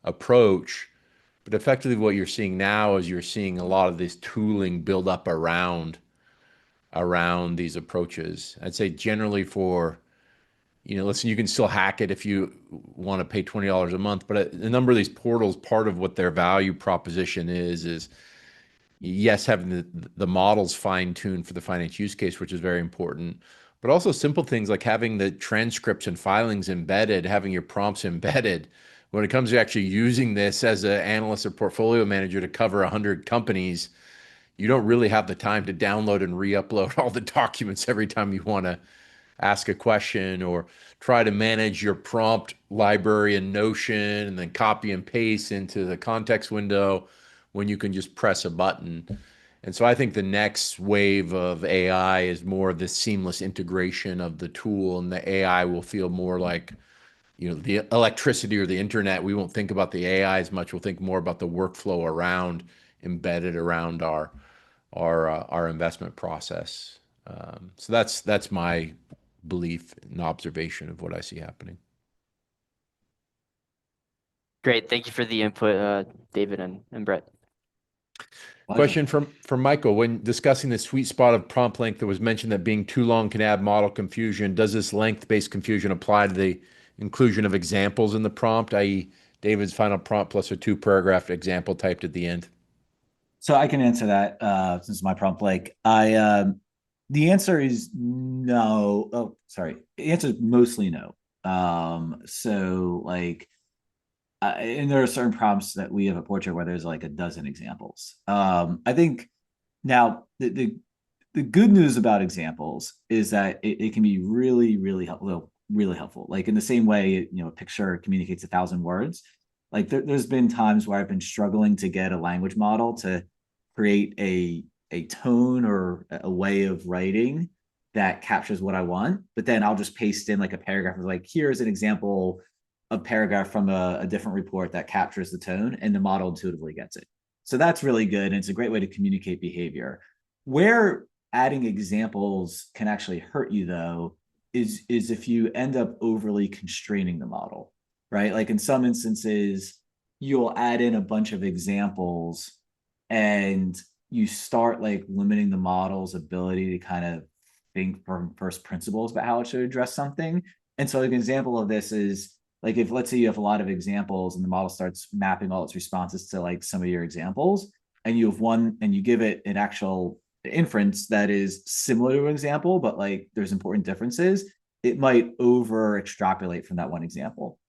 approach. But effectively what you're seeing now is you're seeing a lot of this tooling build up around these approaches. I'd say generally for, listen, you can still hack it if you want to pay $20 a month, but a number of these portals, part of what their value proposition is yes, having the models fine-tuned for the finance use case, which is very important, but also simple things like having the transcripts and filings embedded, having your prompts embedded. When it comes to actually using this as an analyst or portfolio manager to cover 100 companies, you don't really have the time to download and re-upload all the documents every time you want to ask a question, or try to manage your prompt library in Notion and then copy and paste into the context window when you can just press a button. And so I think the next wave of AI is more of this seamless integration of the tool, and the AI will feel more like, the electricity or the internet. We won't think about the AI as much. We'll think more about the workflow embedded around our investment process. So that's my belief and observation of what I see happening. Great. Thank you for the input, David and Brett. Question from Michael. When discussing the sweet spot of prompt length, it was mentioned that being too long can add model confusion. Does this length-based confusion apply to the inclusion of examples in the prompt, i.e. David's final prompt plus a 2-paragraph example typed at the end? So I can answer that since it's my prompt. Like the answer is no. Oh, sorry. The answer is mostly no. So like, and there are certain prompts that we have at Portrait where there's like a dozen examples. I think now the good news about examples is that it can be really, really helpful. Really helpful. Like in the same way, a picture communicates 1,000 words. Like there's been times where I've been struggling to get a language model to create a tone or a way of writing that captures what I want, but then I'll just paste in like a paragraph of like, here's an example of paragraph from a different report that captures the tone, and the model intuitively gets it. So that's really good. And it's a great way to communicate behavior. Where adding examples can actually hurt you though, is if you end up overly constraining the model, right? Like in some instances, you'll add in a bunch of examples and you start like limiting the model's ability to kind of think from first principles about how it should address something. And so like an example of this is like, if let's say you have a lot of examples and the model starts mapping all its responses to like some of your examples, and you have one and you give it an actual inference that is similar to an example, but like there's important differences, it might over extrapolate from that one example.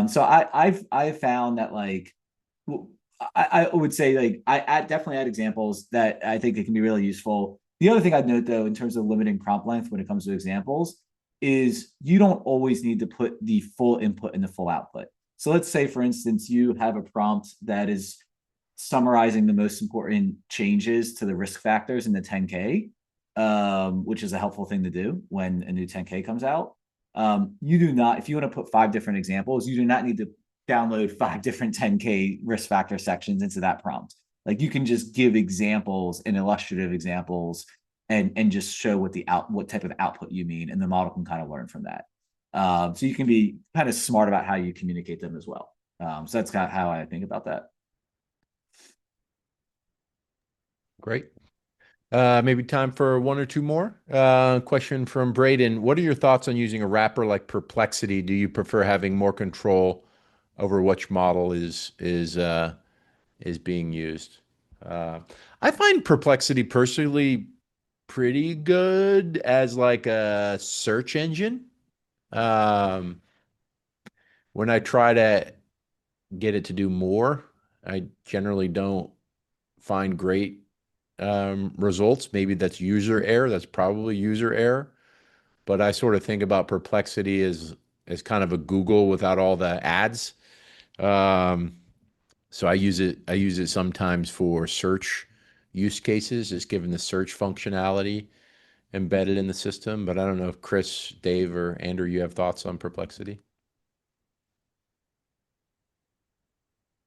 So I've found that like, I would say like I definitely add examples that I think it can be really useful. The other thing I'd note though, in terms of limiting prompt length when it comes to examples, is you don't always need to put the full input and the full output. So let's say, for instance, you have a prompt that is summarizing the most important changes to the risk factors in the 10K, which is a helpful thing to do when a new 10K comes out. You do not, if you want to put 5 different examples, you do not need to download 5 different 10K risk factor sections into that prompt. Like you can just give examples and illustrative examples and just show what type of output you mean, and the model can kind of learn from that. So you can be kind of smart about how you communicate them as well. So that's kind of how I think about that. Great. Maybe time for one or two more. Question from Braden. What are your thoughts on using a wrapper like Perplexity? Do you prefer having more control over which model is being used? I find Perplexity personally pretty good as like a search engine. Um, when I try to get it to do more, I generally don't find great results. Maybe that's user error. That's probably user error. But I sort of think about Perplexity as kind of a Google without all the ads. Um, so I use it. I use it sometimes for search use cases, just given the search functionality embedded in the system. But I don't know if Chris, Dave, or Andrew, you have thoughts on Perplexity.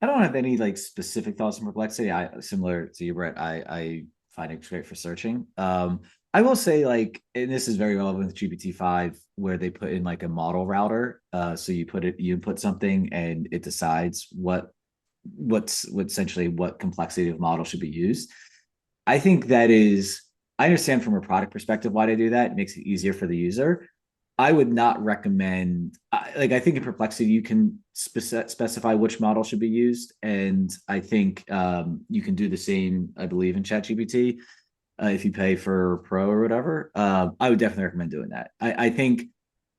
I don't have any like specific thoughts on Perplexity. Similar to you, Brett, I find it great for searching. I will say like, and this is very relevant with GPT-5, where they put in like a model router. So you input something and it decides what essentially what complexity of model should be used. I think I understand from a product perspective why they do that. It makes it easier for the user. I would not recommend, I think in Perplexity, you can specify which model should be used. And I think you can do the same, I believe, in ChatGPT if you pay for Pro or whatever. I would definitely recommend doing that. I think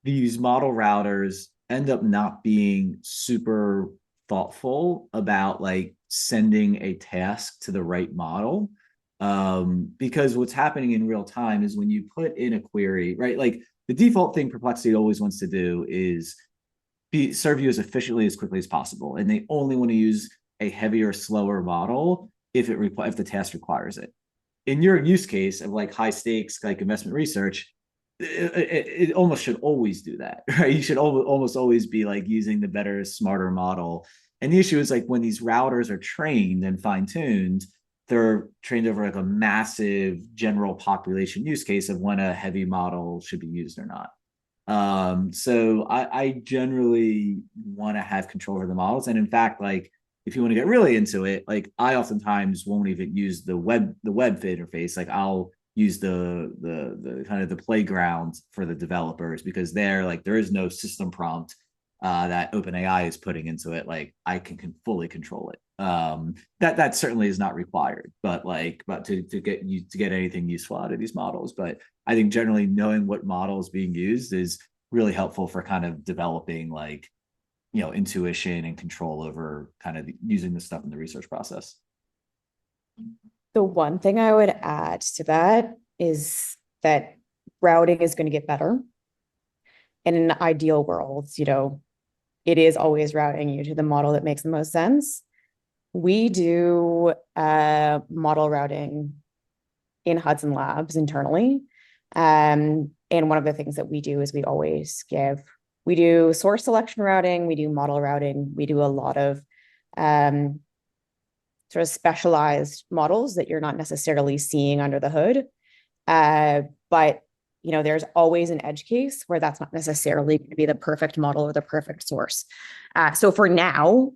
these model routers end up not being super thoughtful about like sending a task to the right model. Because what's happening in real time is when you put in a query, right? Like the default thing Perplexity always wants to do is serve you as efficiently as quickly as possible. And they only want to use a heavier, slower model if the task requires it. In your use case of like high stakes, like investment research, it almost should always do that, right? You should almost always be like using the better, smarter model. And the issue is like when these routers are trained and fine-tuned, they're trained over like a massive general population use case of when a heavy model should be used or not. So I generally want to have control over the models. And in fact, like if you want to get really into it, like I oftentimes won't even use the web interface. Like I'll use the kind of the playground for the developers, because there is no system prompt that OpenAI is putting into it. Like I can fully control it. That certainly is not required, but to get anything useful out of these models. But I think generally knowing what model is being used is really helpful for kind of developing like, intuition and control over kind of using this stuff in the research process. The one thing I would add to that is that routing is going to get better. In an ideal world, it is always routing you to the model that makes the most sense. We do model routing in Hudson Labs internally. And one of the things that we do is we do source selection routing, we do model routing, we do a lot of sort of specialized models that you're not necessarily seeing under the hood. But there's always an edge case where that's not necessarily going to be the perfect model or the perfect source. So for now,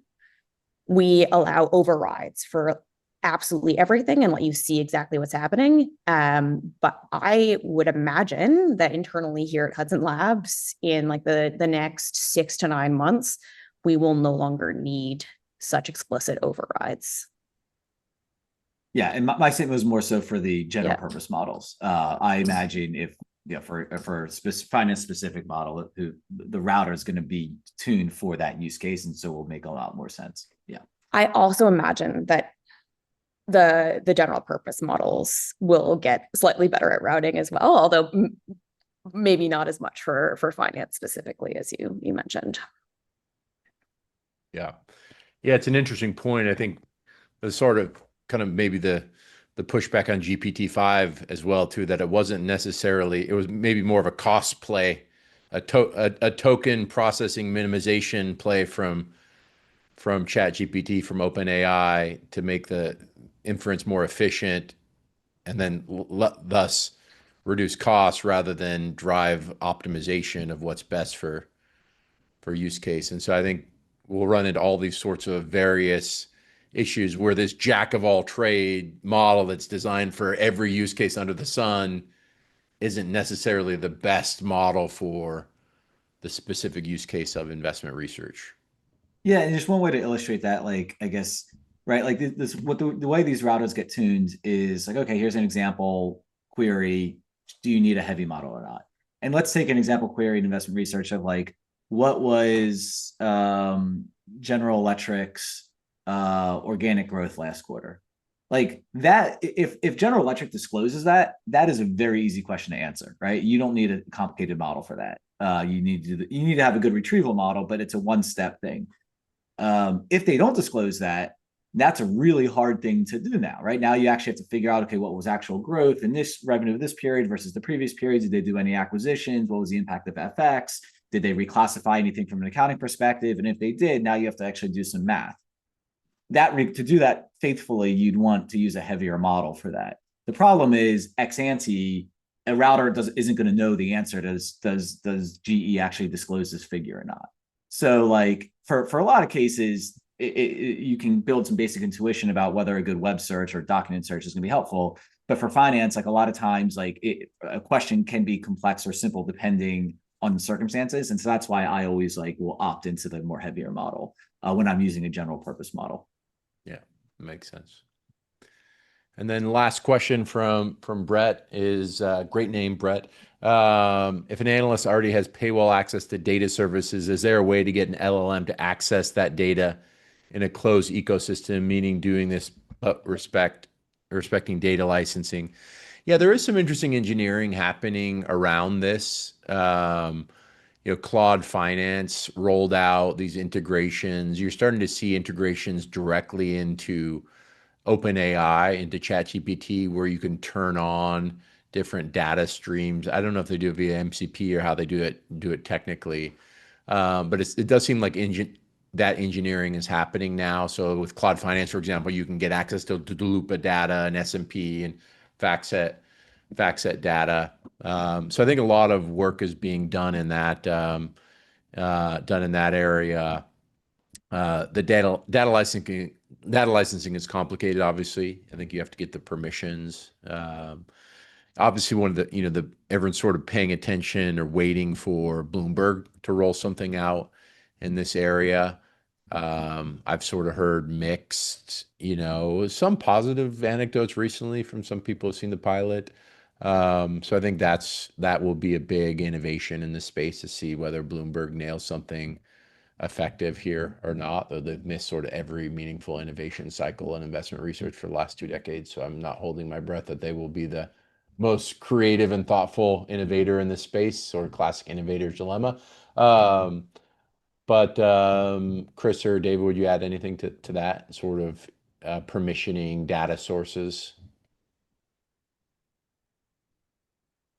we allow overrides for absolutely everything and let you see exactly what's happening. But I would imagine that internally here at Hudson Labs, in like the next 6 to 9 months, we will no longer need such explicit overrides. Yeah, and my statement was more so for the general purpose models. I imagine if for finance specific model, the router is going to be tuned for that use case, and so will make a lot more sense. Yeah, I also imagine that the general purpose models will get slightly better at routing as well, although maybe not as much for finance specifically as you mentioned. Yeah, it's an interesting point. I think the sort of kind of maybe the pushback on GPT-5 as well too, that it was maybe more of a cost play, a token processing minimization play from ChatGPT, from OpenAI, to make the inference more efficient and then thus reduce costs rather than drive optimization of what's best for use case. And so I think we'll run into all these sorts of various issues where this jack of all trade model that's designed for every use case under the sun isn't necessarily the best model for the specific use case of investment research. Yeah, and just one way to illustrate that, like, I guess, right, like this, what the way these routers get tuned is like, okay, here's an example query. Do you need a heavy model or not? And let's take an example query in investment research of like, what was General Electric's organic growth last quarter? Like that, if General Electric discloses that, that is a very easy question to answer, right? You don't need a complicated model for that. You need to have a good retrieval model, but it's a one-step thing. If they don't disclose that, that's a really hard thing to do now, right? Now you actually have to figure out, okay, what was actual growth in this revenue of this period versus the previous periods? Did they do any acquisitions? What was the impact of FX? Did they reclassify anything from an accounting perspective? And if they did, now you have to actually do some math. To do that faithfully, you'd want to use a heavier model for that. The problem is ex ante, a router isn't going to know the answer. Does GE actually disclose this figure or not? So like for a lot of cases, you can build some basic intuition about whether a good web search or document search is going to be helpful. But for finance, like a lot of times, like a question can be complex or simple depending on the circumstances. And so that's why I always like will opt into the more heavier model when I'm using a general purpose model. Yeah, makes sense. And then last question from Brett is great name, Brett. If an analyst already has paywall access to data services, is there a way to get an LLM to access that data in a closed ecosystem, meaning doing this but respecting data licensing? Yeah, there is some interesting engineering happening around this. Claude Finance rolled out these integrations. You're starting to see integrations directly into OpenAI, into ChatGPT, where you can turn on different data streams. I don't know if they do it via MCP or how they do it technically, but it does seem like that engineering is happening now. So with Claude Finance, for example, you can get access to Dulupa data and S&P and FactSet data. So I think a lot of work is being done in that area. The data licensing is complicated. Obviously, I think you have to get the permissions. Obviously, one of the everyone's sort of paying attention or waiting for Bloomberg to roll something out in this area. I've sort of heard mixed, some positive anecdotes recently from some people who've seen the pilot. So I think that will be a big innovation in the space to see whether Bloomberg nails something effective here or not, though they've missed sort of every meaningful innovation cycle in investment research for the last 2 decades. So I'm not holding my breath that they will be the most creative and thoughtful innovator in this space, sort of classic innovator's dilemma. But Chris or David, would you add anything to that sort of permissioning data sources?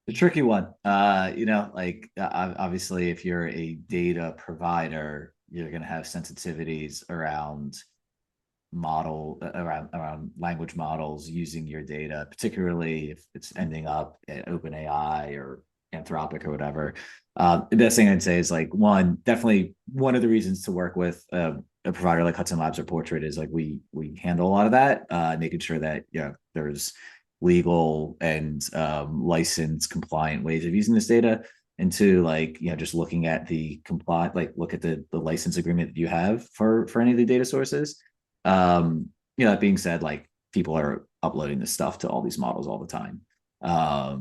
The tricky one, obviously if you're a data provider, you're going to have sensitivities around language models using your data, particularly if it's ending up at OpenAI or Anthropic or whatever. The best thing I'd say is like definitely one of the reasons to work with a provider like Hudson Labs or Portrait is like we handle a lot of that, making sure that there's legal and license compliant ways of using this data. And two, just looking at look at the license agreement that you have for any of the data sources. That being said, like people are uploading this stuff to all these models all the time. I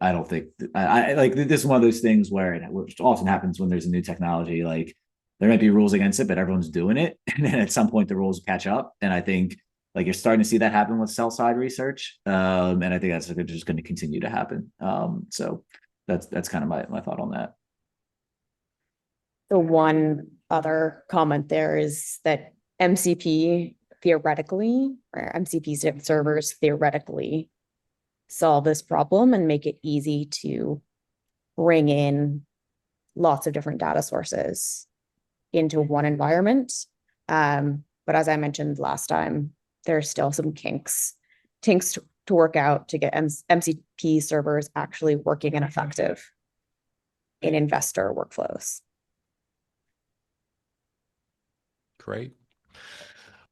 don't think I like this is one of those things which often happens when there's a new technology, like there might be rules against it, but everyone's doing it. And then at some point the rules catch up. And I think like you're starting to see that happen with sell side research. And I think that's just going to continue to happen. So that's kind of my thought on that. The one other comment there is that MCP theoretically, or MCP servers theoretically solve this problem and make it easy to bring in lots of different data sources into one environment. But as I mentioned last time, there's still some kinks to work out to get MCP servers actually working and effective in investor workflows. Great.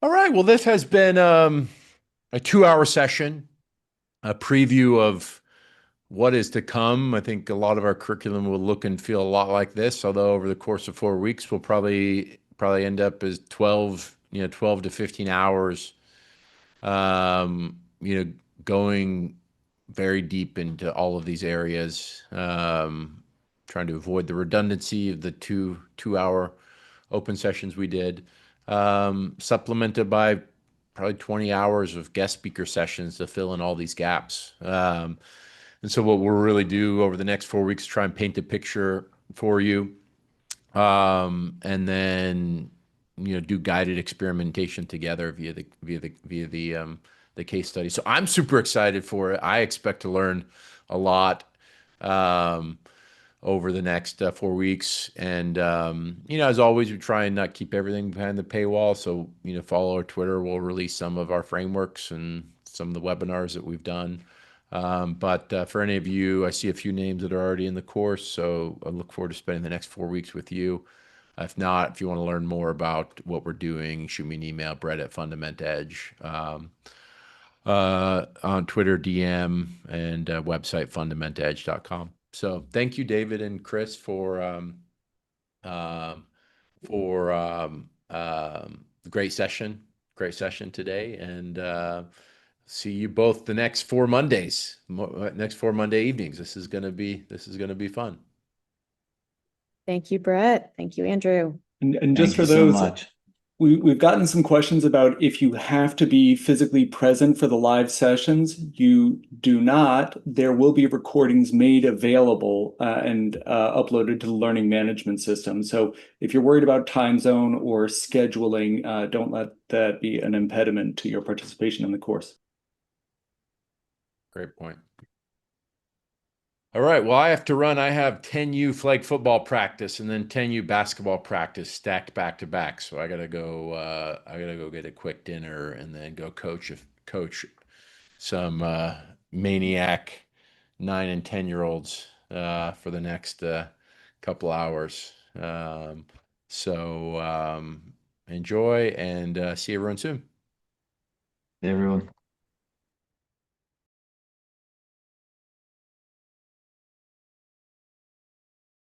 All right. Well, this has been a 2-hour session, a preview of what is to come. I think a lot of our curriculum will look and feel a lot like this, although over the course of 4 weeks, we'll probably end up as 12 to 15 hours, going very deep into all of these areas, trying to avoid the redundancy of the two-hour open sessions we did, supplemented by probably 20 hours of guest speaker sessions to fill in all these gaps. And so what we'll really do over the next 4 weeks is try and paint a picture for you, and then do guided experimentation together via the case study. So I'm super excited for it. I expect to learn a lot over the next 4 weeks. And as always, we try and not keep everything behind the paywall. So follow our Twitter. We'll release some of our frameworks and some of the webinars that we've done. But for any of you, I see a few names that are already in the course, so I look forward to spending the next 4 weeks with you. If not, if you want to learn more about what we're doing, shoot me an email, Brett@FundamentEdge, on Twitter, DM, and website, fundamentedge.com. So thank you, David and Chris, for great session today, and see you both the next 4 Mondays, next 4 Monday evenings. This is gonna be fun. Thank you, Brett. Thank you, Andrew. And just Thank you for those, so much. we've gotten some questions about if you have to be physically present for the live sessions. You do not. There will be recordings made available and uploaded to the learning management system. So if you're worried about time zone or scheduling, don't let that be an impediment to your participation in the course. Great point. All right. Well, I have to run. I have 10U flag football practice and then 10U basketball practice stacked back to back. So I gotta go. Get a quick dinner and then go coach some maniac 9 and 10-year-olds for the next couple hours. So enjoy and see everyone soon. Everyone.